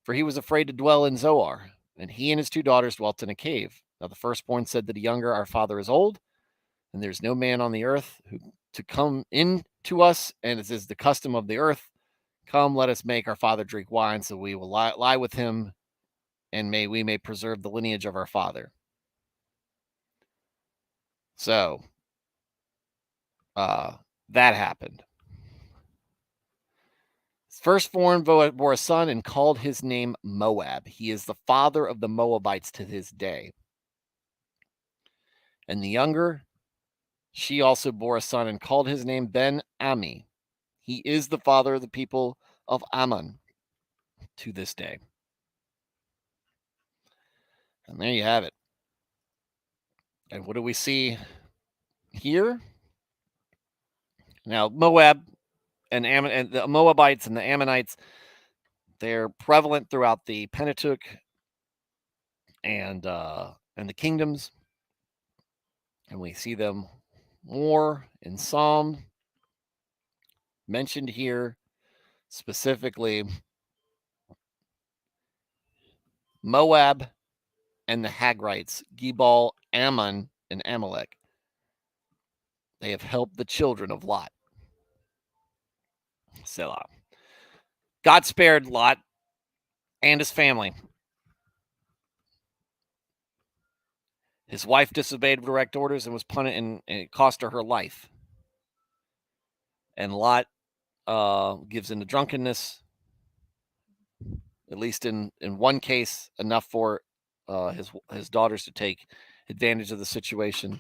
for he was afraid to dwell in Zoar. And he and his 2 daughters dwelt in a cave. Now the firstborn said to the younger, Our father is old, and there's no man on the earth who to come in to us, and it is the custom of the earth. Come, let us make our father drink wine, so we will lie with him, and we may preserve the lineage of our father. So, that happened. Firstborn bore a son and called his name Moab. He is the father of the Moabites to this day. And the younger, she also bore a son and called his name Ben-Ami. He is the father of the people of Ammon to this day. And there you have it. And what do we see here? Now, Moab and the Moabites and the Ammonites, they're prevalent throughout the Pentateuch and the kingdoms, and we see them more in Psalm, mentioned here specifically Moab and the Hagrites, Gebal, Ammon, and Amalek. They have helped the children of Lot. Selah. God spared Lot and his family. His wife disobeyed direct orders and was punished, and it cost her life. And Lot gives in to drunkenness, at least in one case, enough for his daughters to take advantage of the situation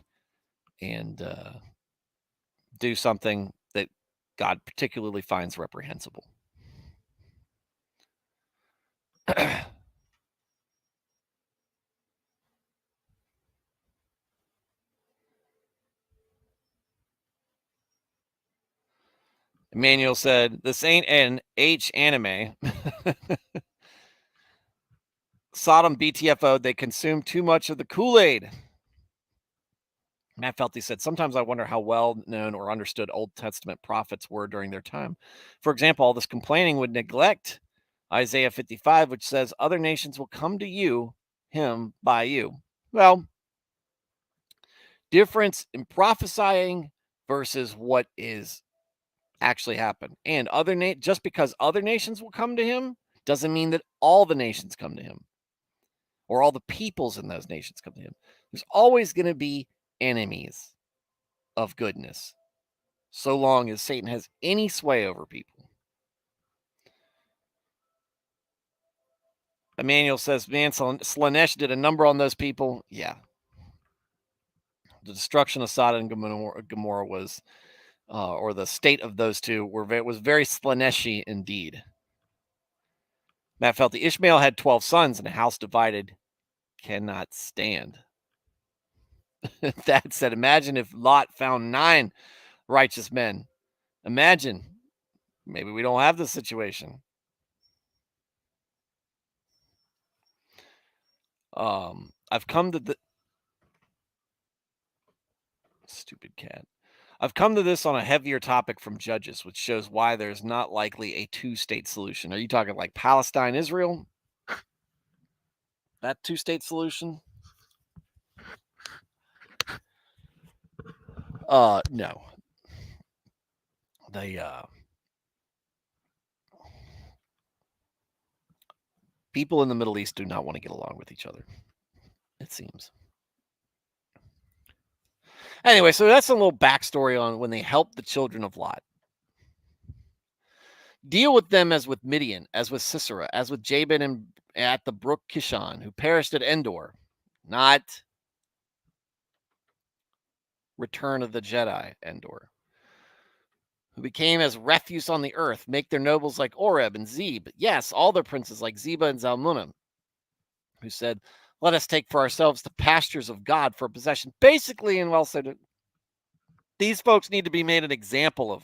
and do something that God particularly finds reprehensible. Emmanuel said, "This ain't an H anime." Sodom BTFO, they consume too much of the Kool-Aid. Matt Felty said, sometimes I wonder how well known or understood Old Testament prophets were during their time. For example, all this complaining would neglect Isaiah 55, which says, other nations will come to you, him, by you. Well, difference in prophesying versus what is actually happened. And just because other nations will come to him doesn't mean that all the nations come to him or all the peoples in those nations come to him. There's always going to be enemies of goodness, so long as Satan has any sway over people. Emmanuel says, man, Slanesh did a number on those people. Yeah. The destruction of Sodom and Gomorrah was, or the state of those two, was very Slaneshi indeed. Matt felt the Ishmael had 12 sons, and a house divided cannot stand. That said, imagine if Lot found 9 righteous men. Imagine. Maybe we don't have this situation. I've come to the stupid cat. I've come to this on a heavier topic from Judges, which shows why there's not likely a 2-state solution. Are you talking like Palestine, Israel? That 2-state solution? No. People in the Middle East do not want to get along with each other, it seems. Anyway, so that's a little backstory on when they helped the children of Lot. Deal with them as with Midian, as with Sisera, as with Jabin and at the brook Kishon, who perished at Endor, not Return of the Jedi Endor, who became as refuse on the earth, make their nobles like Oreb and Zeb. Yes, all their princes like Zeba and Zalmunna, who said, let us take for ourselves the pastures of God for possession. Basically, and well said, these folks need to be made an example of.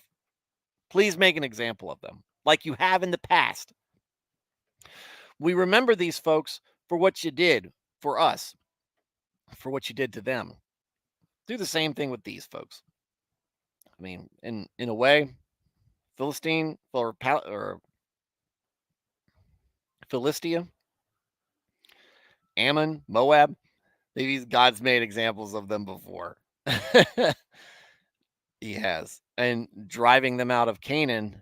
Please make an example of them. like you have in the past. We remember these folks for what you did for us, for what you did to them. Do the same thing with these folks. I mean, in a way, Philistine or Philistia, Ammon, Moab, these God's made examples of them before. He has. And driving them out of Canaan,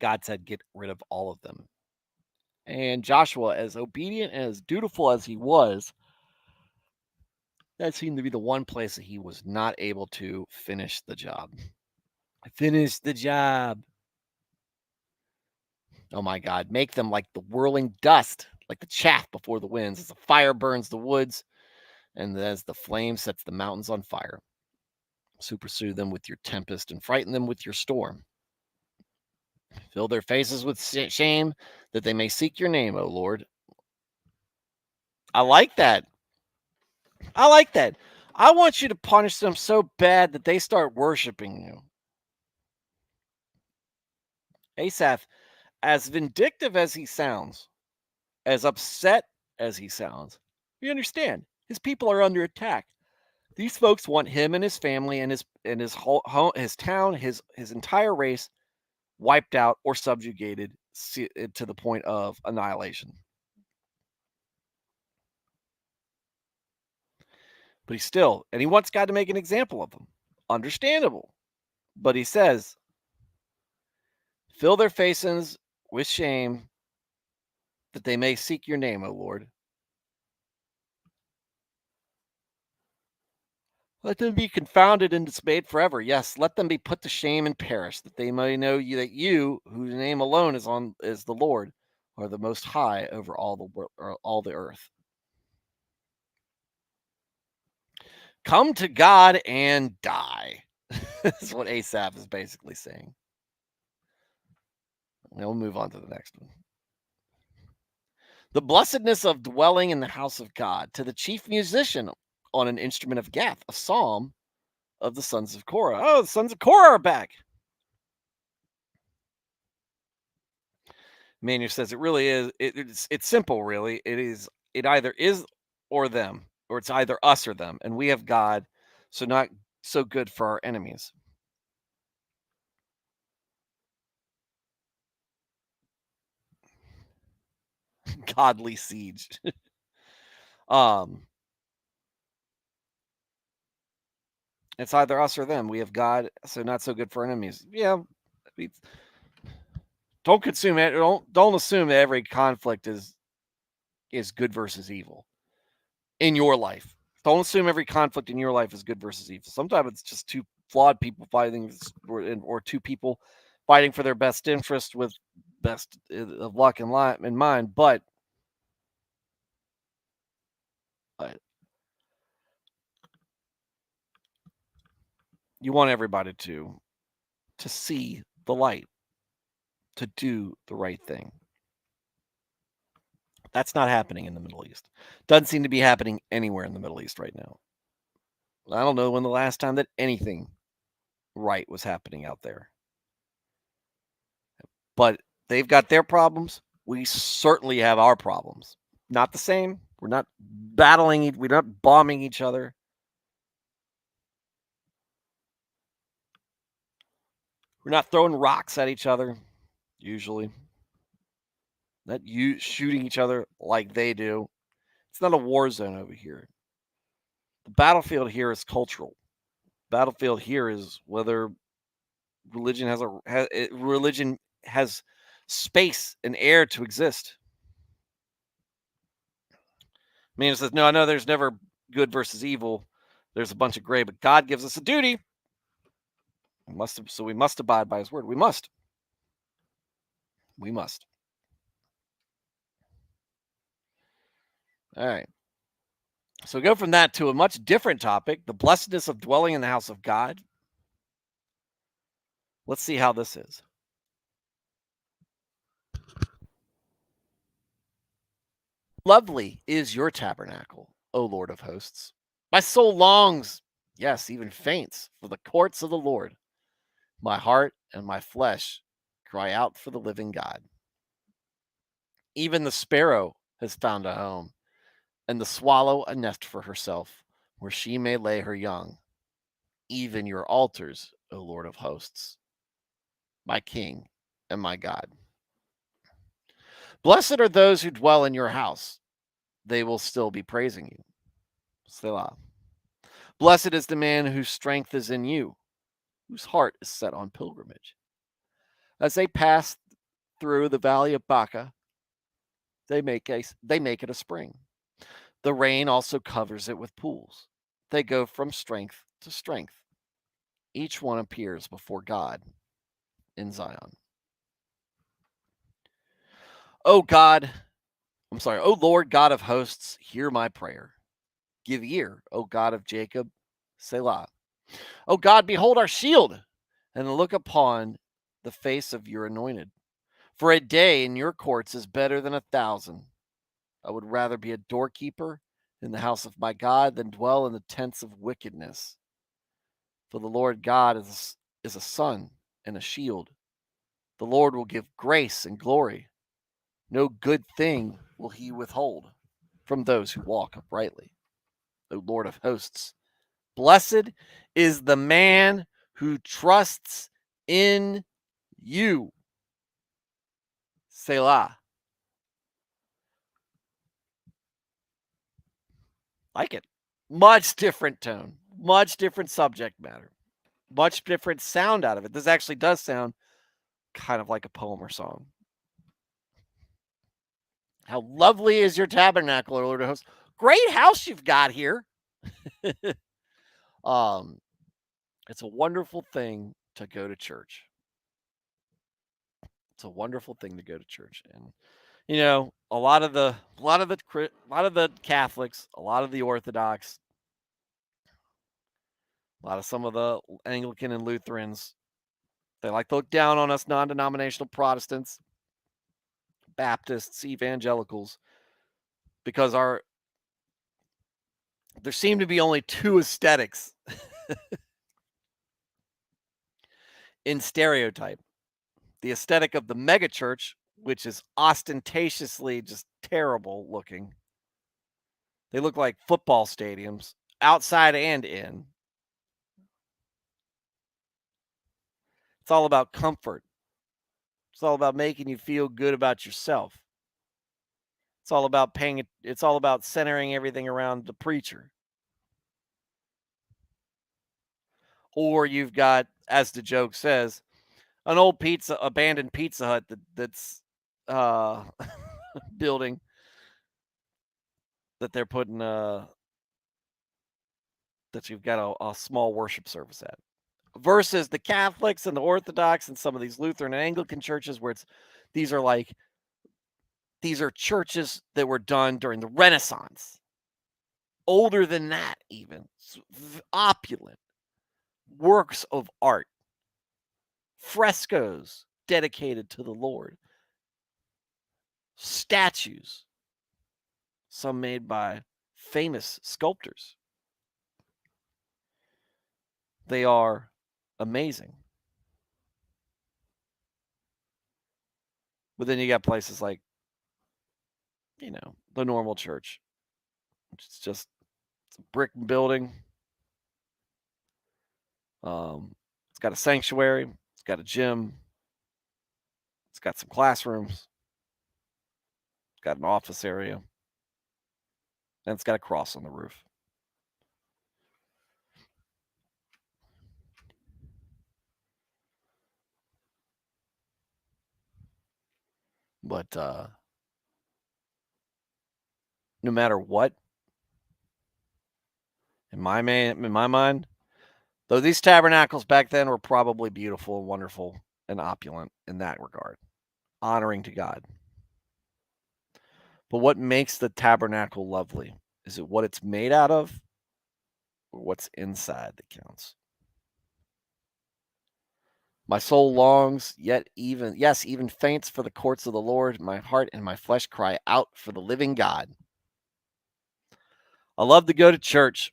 God said, get rid of all of them. And Joshua, as obedient and as dutiful as he was, that seemed to be the one place that he was not able to finish the job. Finish the job. Oh my God. Make them like the whirling dust, like the chaff before the winds, as the fire burns the woods, and as the flame sets the mountains on fire. Supersede them with your tempest and frighten them with your storm. Fill their faces with shame that they may seek your name, O Lord. I like that. I like that. I want you to punish them so bad that they start worshiping you. Asaph, as vindictive as he sounds, as upset as he sounds, you understand his people are under attack. These folks want him and his family and his whole his town, his entire race wiped out or subjugated to the point of annihilation. But he wants God to make an example of them. Understandable. But he says, fill their faces with shame that they may seek your name, O Lord. Let them be confounded and dismayed forever. Yes, let them be put to shame and perish, that they may know that you, whose name alone is the Lord, are the most high over all the earth. Come to God and die. That's what Asaph is basically saying. We'll move on to the next one. The blessedness of dwelling in the house of God, to the chief musician on an instrument of Gath, a psalm of the sons of Korah. Oh, the sons of Korah are back. Manuel says it really is. It's simple, really. It either is or them, or it's either us or them, and we have God, so not so good for our enemies. Godly siege. um, it's either us or them. We have God, so not so good for our enemies. Yeah, don't consume it. Don't assume that every conflict is good versus evil in your life. Don't assume every conflict in your life is good versus evil. Sometimes it's just two flawed people fighting, or two people fighting for their best interest with best of luck in mind. But you want everybody to see the light, to do the right thing. That's not happening in the Middle East. Doesn't seem to be happening anywhere in the Middle East right now. I don't know when the last time that anything right was happening out there. But they've got their problems. We certainly have our problems. Not the same. We're not battling. We're not bombing each other. We're not throwing rocks at each other, usually. Not you shooting each other like they do. It's not a war zone over here. The battlefield here is cultural. Battlefield here is whether religion religion has space and air to exist. I mean, it says, no, I know there's never good versus evil. There's a bunch of gray, but God gives us a duty. So we must abide by his word. We must. We must. All right. So we go from that to a much different topic, the blessedness of dwelling in the house of God. Let's see how this is. Lovely is your tabernacle, O Lord of hosts. My soul longs, yes, even faints, for the courts of the Lord. My heart and my flesh cry out for the living God. Even the sparrow has found a home, and the swallow a nest for herself, where she may lay her young. Even your altars, O Lord of hosts, my King and my God. Blessed are those who dwell in your house. They will still be praising you. Selah. Blessed is the man whose strength is in you, whose heart is set on pilgrimage. As they pass through the valley of Baca, they make it a spring. The rain also covers it with pools. They go from strength to strength. Each one appears before God in Zion. O God, O Lord God of hosts, hear my prayer. Give ear, O God of Jacob, Selah. O God, behold our shield, and look upon the face of your anointed. For a day in your courts is better than 1,000. I would rather be a doorkeeper in the house of my God than dwell in the tents of wickedness. For the Lord God is a sun and a shield. The Lord will give grace and glory. No good thing will he withhold from those who walk uprightly. O Lord of hosts, blessed is the man who trusts in you. Selah. Like it. Much different tone, much different subject matter, much different sound out of it. This actually does sound kind of like a poem or song. How lovely is your tabernacle, O Lord of hosts. Great house you've got here. um, it's a wonderful thing to go to church. It's a wonderful thing to go to church, and a lot of the Catholics, a lot of the Orthodox, a lot of some of the Anglican and Lutherans, they like to look down on us non-denominational Protestants, Baptists, evangelicals, because there seem to be only two aesthetics in stereotype. The aesthetic of the megachurch, which is ostentatiously just terrible looking. They look like football stadiums, outside and in. It's all about comfort. It's all about making you feel good about yourself. It's all about centering everything around the preacher. Or you've got, as the joke says, an old abandoned Pizza Hut that's building that they're putting that you've got a small worship service at. Versus the Catholics and the Orthodox and some of these Lutheran and Anglican churches where these are churches that were done during the Renaissance. Older than that, even. Opulent. Works of art. Frescoes dedicated to the Lord. Statues. Some made by famous sculptors. They are amazing. But then you got places like, the normal church, which is just a brick building. It's got a sanctuary. It's got a gym. It's got some classrooms. It's got an office area. And it's got a cross on the roof. But no matter what, in my mind, though these tabernacles back then were probably beautiful and wonderful and opulent in that regard, honoring to God. But what makes the tabernacle lovely? Is it what it's made out of or what's inside that counts? My soul longs, even faints for the courts of the Lord. My heart and my flesh cry out for the living God. I love to go to church.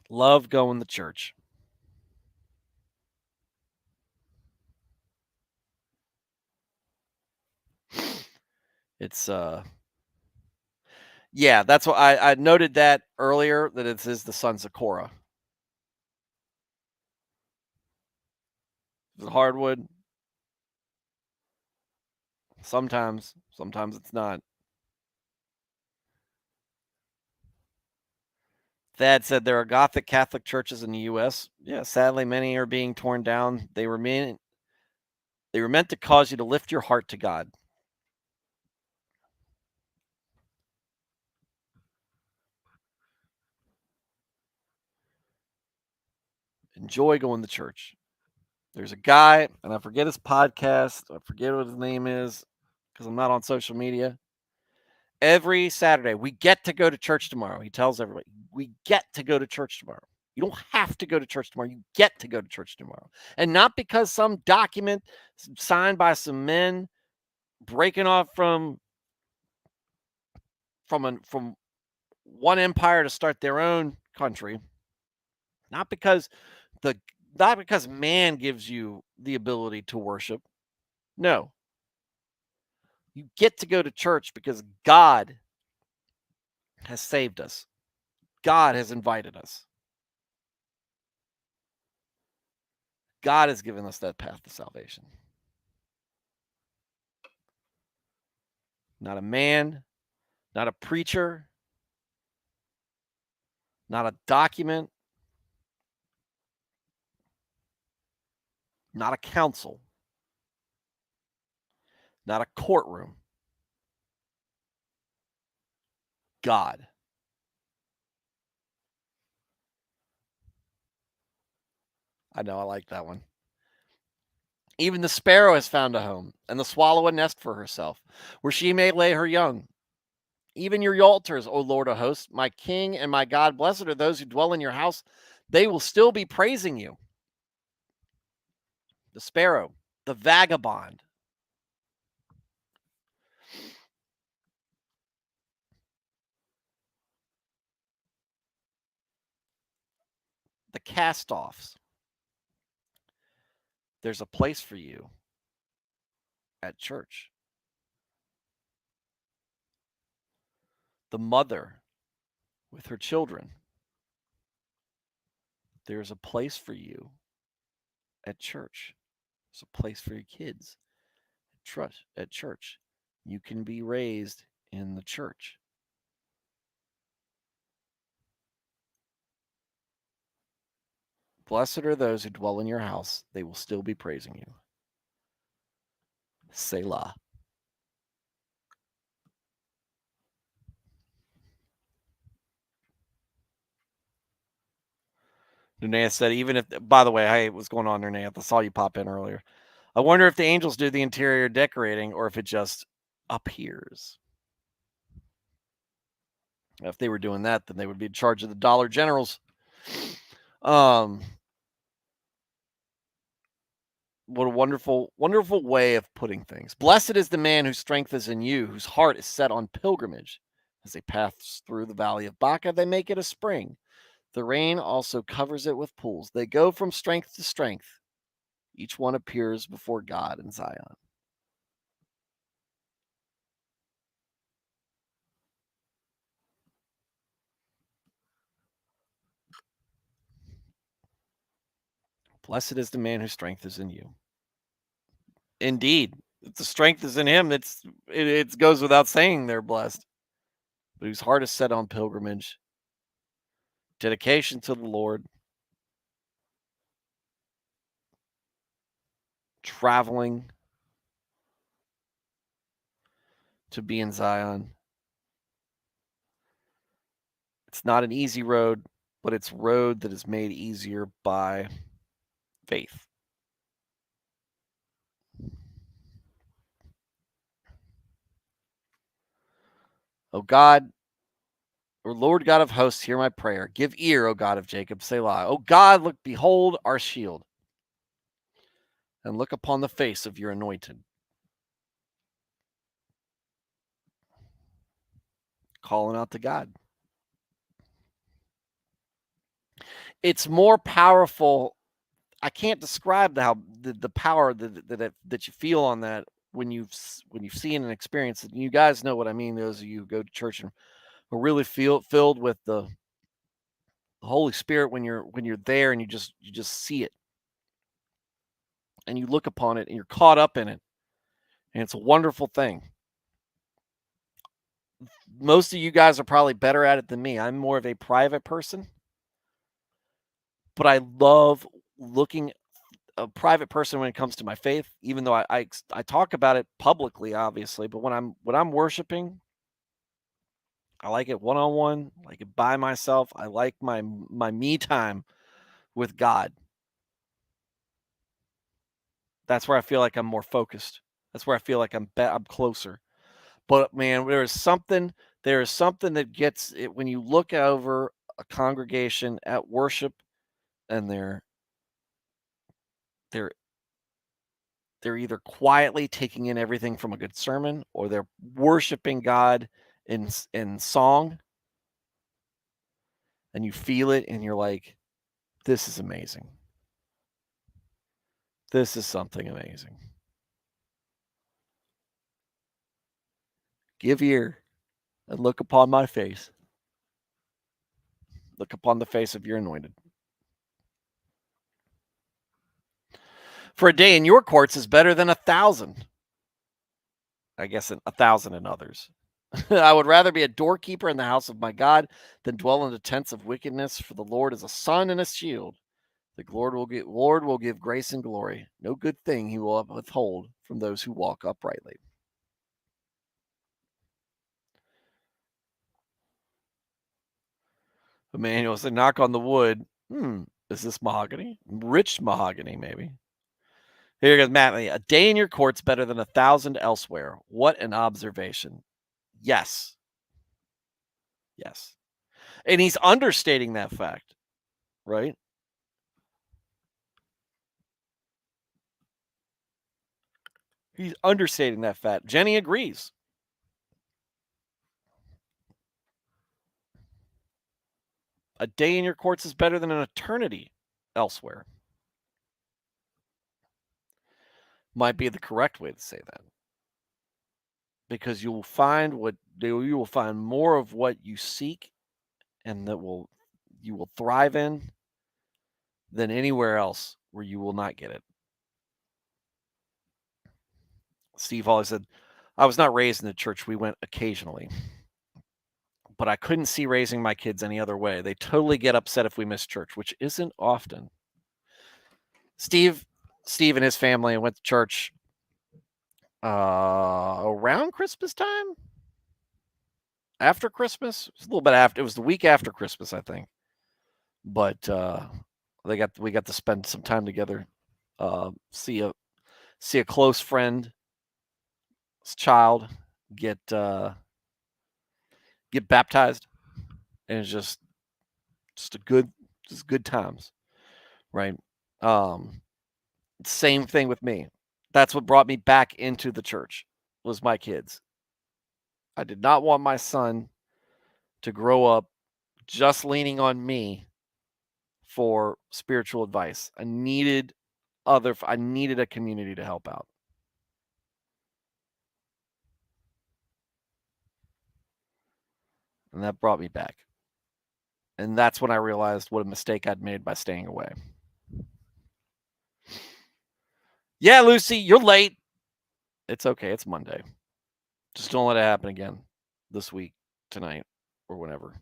Love going to church. It's yeah, that's what I noted that earlier that it says the sons of Korah. Is it hardwood? Sometimes it's not. Thad said there are Gothic Catholic churches in the U.S. Yeah, sadly, many are being torn down. They were meant to cause you to lift your heart to God. Enjoy going to church. There's a guy, and I forget his podcast. I forget what his name is because I'm not on social media. Every Saturday, we get to go to church tomorrow. He tells everybody, we get to go to church tomorrow. You don't have to go to church tomorrow. You get to go to church tomorrow. And not because some document signed by some men breaking off from one empire to start their own country. Not because the not because man gives you the ability to worship. No. You get to go to church because God has saved us. God has invited us. God has given us that path to salvation. Not a man, not a preacher, not a document, not a council, not a courtroom. God. I know, I like that one. Even the sparrow has found a home, and the swallow a nest for herself, where she may lay her young. Even your altars, O Lord of hosts, my King and my God, blessed are those who dwell in your house. They will still be praising you. The sparrow, the vagabond, the cast offs. There's a place for you at church. The mother with her children. There's a place for you at church. There's a place for your kids at church. You can be raised in the church. Blessed are those who dwell in your house. They will still be praising you. Selah. Nunea said, even if, by the way, hey, what's going on, Nunea? I saw you pop in earlier. I wonder if the angels do the interior decorating or if it just appears. If they were doing that, then they would be in charge of the Dollar Generals. What a wonderful, wonderful way of putting things. Blessed is the man whose strength is in you, whose heart is set on pilgrimage. As they pass through the valley of Baca, they make it a spring. The rain also covers it with pools. They go from strength to strength. Each one appears before God in Zion. Blessed is the man whose strength is in you. Indeed, if the strength is in him, it goes without saying they're blessed. But whose heart is set on pilgrimage, dedication to the Lord, traveling to be in Zion. It's not an easy road, but it's a road that is made easier by faith. O God, O Lord God of hosts, hear my prayer. Give ear, O God of Jacob, Selah. O God, look, behold our shield, and look upon the face of your anointed. Calling out to God. It's more powerful. I can't describe the power that you feel on that when you've seen and experienced it. You guys know what I mean. Those of you who go to church and are really feel filled with the Holy Spirit when you're there and you just see it and you look upon it and you're caught up in it, and it's a wonderful thing. Most of you guys are probably better at it than me. I'm more of a private person, but I love looking a private person when it comes to my faith, even though I talk about it publicly, obviously. But when I'm worshiping, I like it one on one, like it by myself. I like my me time with God. That's where I feel like I'm more focused. That's where I feel like I'm closer. But man, there is something that gets it when you look over a congregation at worship and they're they're either quietly taking in everything from a good sermon or they're worshiping God in song, and you feel it and you're like, this is amazing. This is something amazing. Give ear and look upon my face. Look upon the face of your anointed. For a day in your courts is better than 1,000. I guess 1,000 in others. I would rather be a doorkeeper in the house of my God than dwell in the tents of wickedness. For the Lord is a sun and a shield. The Lord will give grace and glory. No good thing he will withhold from those who walk uprightly. Emmanuel said, knock on the wood. Is this mahogany? Rich mahogany, maybe. Here goes Matt. A day in your court's better than 1,000 elsewhere. What an observation. Yes. Yes. And he's understating that fact, right? He's understating that fact. Jenny agrees. A day in your courts is better than an eternity elsewhere. Might be the correct way to say that. Because you will find more of what you seek and you will thrive in than anywhere else where you will not get it. Steve Hawley said, I was not raised in the church. We went occasionally. But I couldn't see raising my kids any other way. They totally get upset if we miss church, which isn't often. Steve and his family went to church around Christmas time. After Christmas, it was a little bit after. It was the week after Christmas, I think. But we got to spend some time together. See a close friend's child get baptized, and it's just good times, right? Same thing with me. That's what brought me back into the church was my kids. I did not want my son to grow up just leaning on me for spiritual advice. I needed a community to help out. And that brought me back. And that's when I realized what a mistake I'd made by staying away. Yeah, Lucy, you're late. It's okay. It's Monday. Just don't let it happen again this week, tonight, or whenever.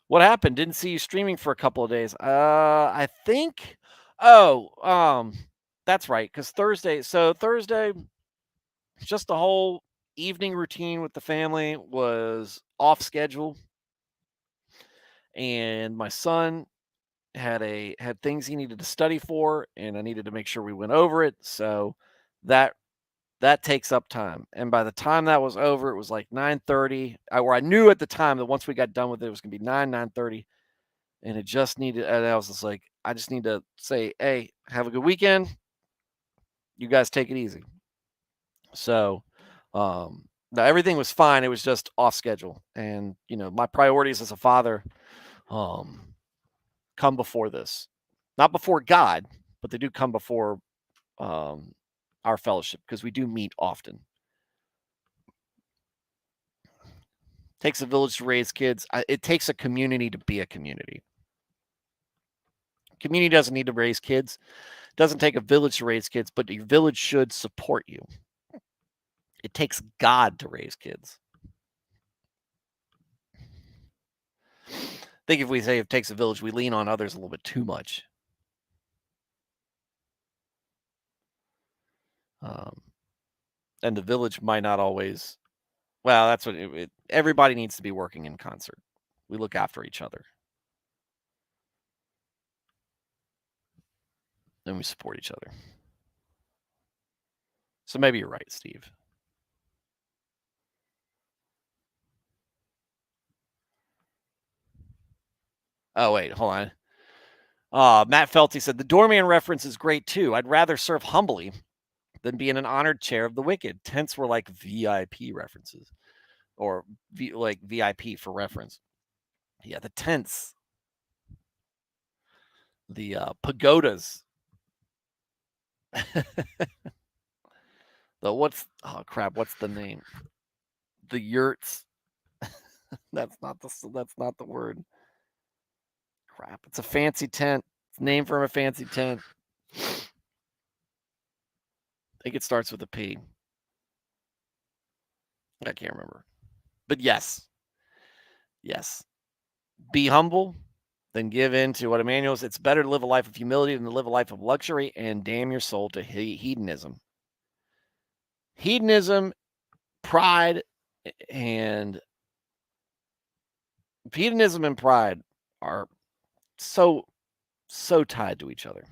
What happened? Didn't see you streaming for a couple of days. I think. That's right. Because Thursday. So Thursday, just the whole evening routine with the family was off schedule, and my son had things he needed to study for, and I needed to make sure we went over it. So that takes up time. And by the time that was over, it was like 9:30. Where I knew at the time that once we got done with it, it was gonna be 9:30. And it just needed, and I was just like, I just need to say, hey, have a good weekend. You guys take it easy. So now everything was fine. It was just off schedule. And my priorities as a father come before this. Not before God, but they do come before our fellowship because we do meet often. Takes a village to raise kids. It takes a community to be a community. Community doesn't need to raise kids. Doesn't take a village to raise kids, but your village should support you. It takes God to raise kids. I think if we say it takes a village, we lean on others a little bit too much. And the village might not always. Well, that's what everybody needs to be working in concert. We look after each other. And we support each other. So maybe you're right, Steve. Oh, wait, hold on. Matt Felty said, the doorman reference is great too. I'd rather serve humbly than be in an honored chair of the wicked. Tents were like VIP references or like VIP for reference. Yeah, the tents, the pagodas. What's the name? The yurts. That's not the word. Crap. It's a fancy tent. It's named from a fancy tent. I think it starts with a P. I can't remember. But yes. Yes. Be humble, then give in to what Emmanuel's. It's better to live a life of humility than to live a life of luxury and damn your soul to hedonism. Hedonism, pride, and pride are so tied to each other.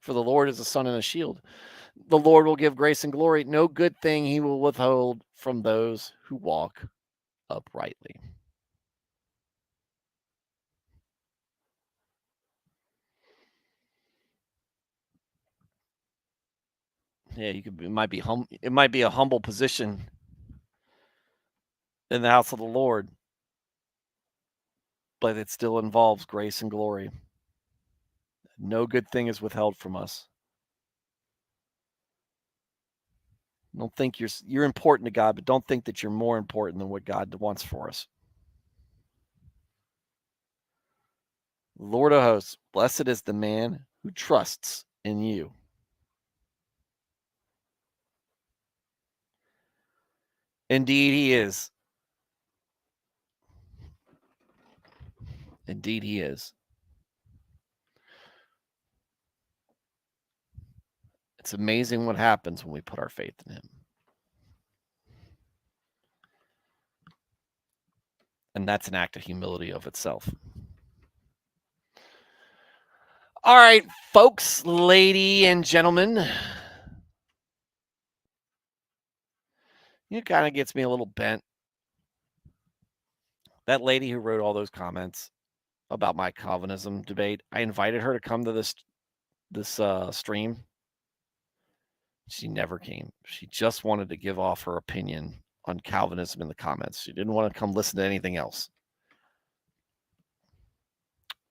For the Lord is a sun and a shield. The Lord will give grace and glory. No good thing he will withhold from those who walk uprightly. Yeah, it might be a humble position in the house of the Lord, but it still involves grace and glory. No good thing is withheld from us. Don't think you're important to God, but don't think that you're more important than what God wants for us. Lord of hosts, blessed is the man who trusts in you. Indeed, he is. Indeed, he is. It's amazing what happens when we put our faith in him. And that's an act of humility of itself. All right, folks, lady and gentlemen. It kind of gets me a little bent. That lady who wrote all those comments about my Calvinism debate, I invited her to come to this stream. She never came. She just wanted to give off her opinion on Calvinism in the comments. She didn't want to come listen to anything else.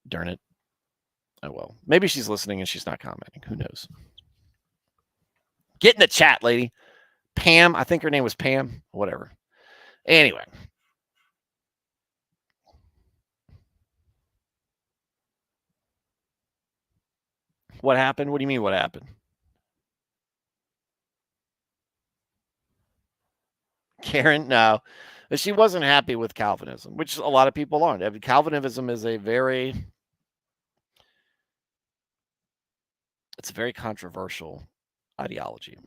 Darn it. Oh, well. Maybe she's listening and she's not commenting. Who knows? Get in the chat, lady. Pam. I think her name was Pam. Whatever. Anyway. What happened? What do you mean what happened? Karen, no. She wasn't happy with Calvinism, which a lot of people aren't. I mean, Calvinism is a very controversial ideology,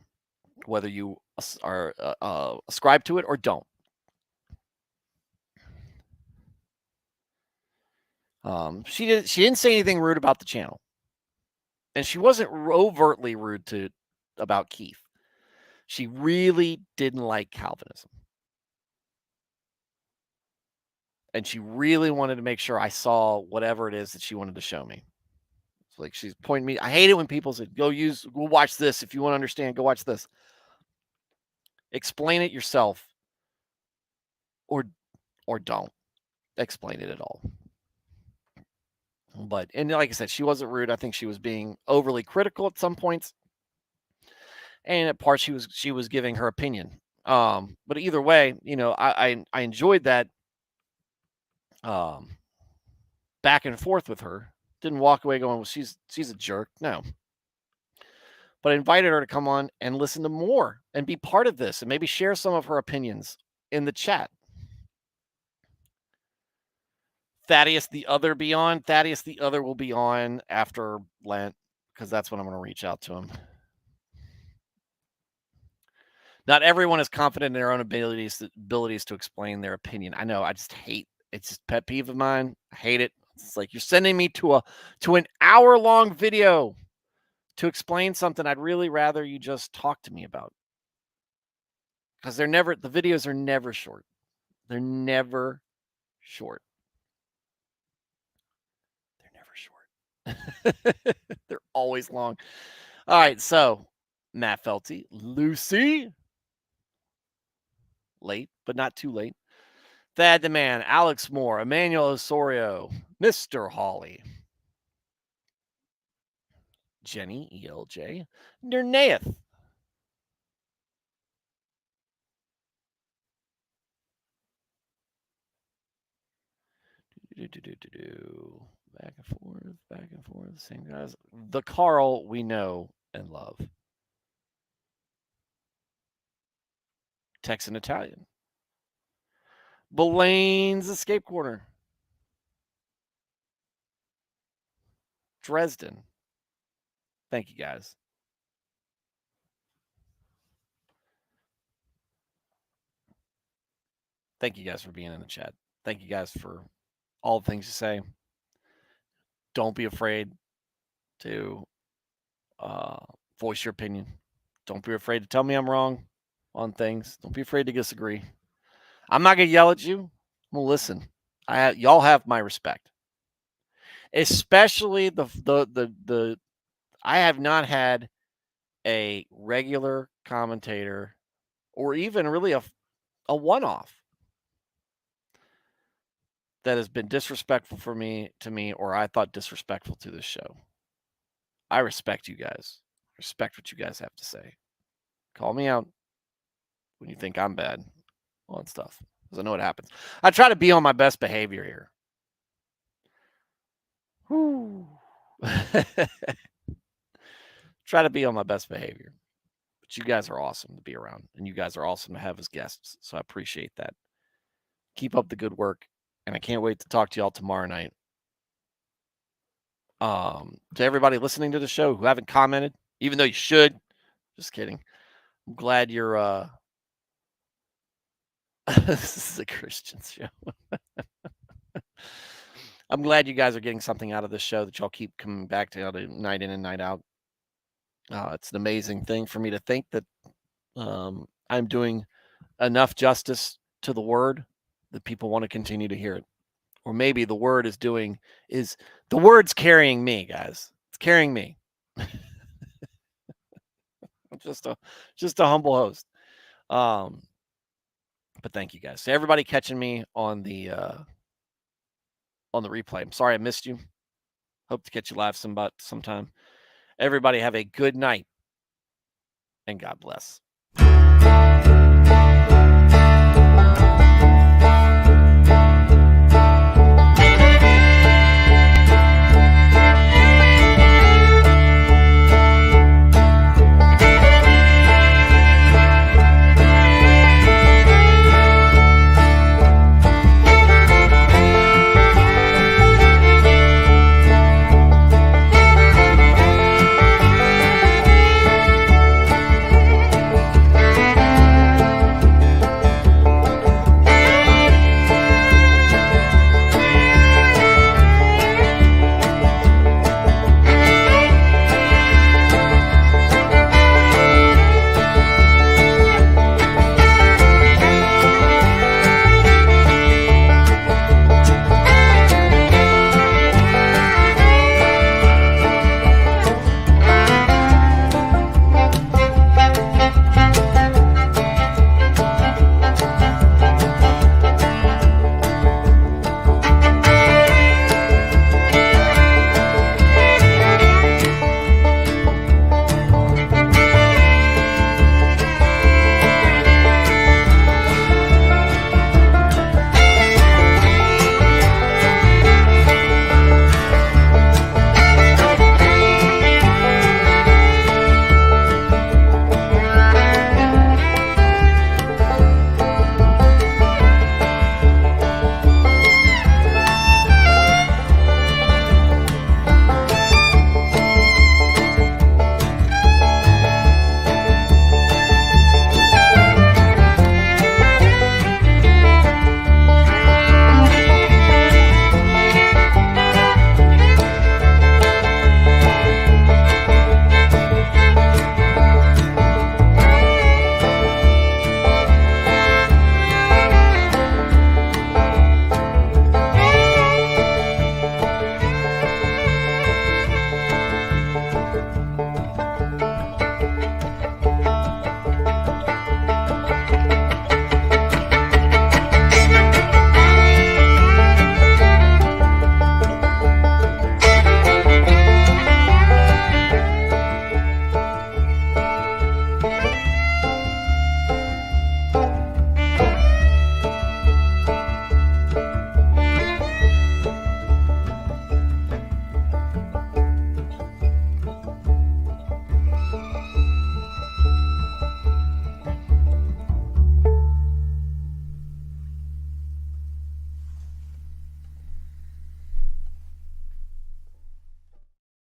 whether you are ascribe to it or don't. She didn't say anything rude about the channel, and she wasn't overtly rude about Keith. She really didn't like Calvinism, and she really wanted to make sure I saw whatever it is that she wanted to show me. It's like she's pointing me. I hate it when people say, go watch this. If you want to understand, go watch this. Explain it yourself, or don't explain it at all. But and like I said, she wasn't rude. I think she was being overly critical at some points, and at parts she was giving her opinion. But either way, I enjoyed that um back and forth with her. Didn't walk away going, well, she's a jerk. No. But I invited her to come on and listen to more and be part of this and maybe share some of her opinions in the chat. Thaddeus the Other be on. Thaddeus the Other will be on after Lent because that's when I'm going to reach out to him. Not everyone is confident in their own abilities to explain their opinion. I know. I just hate it's just pet peeve of mine. I hate it. It's like you're sending me to an hour-long video to explain something I'd really rather you just talk to me about. Because the videos are never short. They're never short. They're never short. They're always long. All right, so Matt Felty, Lucy, late, but not too late. Thad the Man, Alex Moore, Emmanuel Osorio, Mr. Hawley, Jenny, ELJ, Nernaeth, back and forth, same guys. The Carl we know and love. Texan Italian. Blaine's Escape Corner. Dresden. Thank you, guys. Thank you guys for being in the chat. Thank you guys for all the things you say. Don't be afraid to voice your opinion. Don't be afraid to tell me I'm wrong on things. Don't be afraid to disagree. I'm not going to yell at you. I'm going to listen. Y'all have my respect. Especially the I have not had a regular commentator or even really a one-off that has been disrespectful to me, or I thought disrespectful to this show. I respect you guys. Respect what you guys have to say. Call me out when you think I'm bad on stuff, because I know what happens. I try to be on my best behavior here. Try to be on my best behavior. But you guys are awesome to be around, and you guys are awesome to have as guests. So I appreciate that. Keep up the good work, and I can't wait to talk to y'all tomorrow night. To everybody listening to the show who haven't commented, even though you should, just kidding. I'm glad you're this is a Christian show. I'm glad you guys are getting something out of this show that y'all keep coming back to night in and night out. It's an amazing thing for me to think that I'm doing enough justice to the word that people want to continue to hear it. Or maybe the word is the word's carrying me, guys. It's carrying me. I'm just a humble host. But thank you guys. So everybody catching me on the replay. I'm sorry I missed you. Hope to catch you live sometime. Everybody have a good night, and God bless.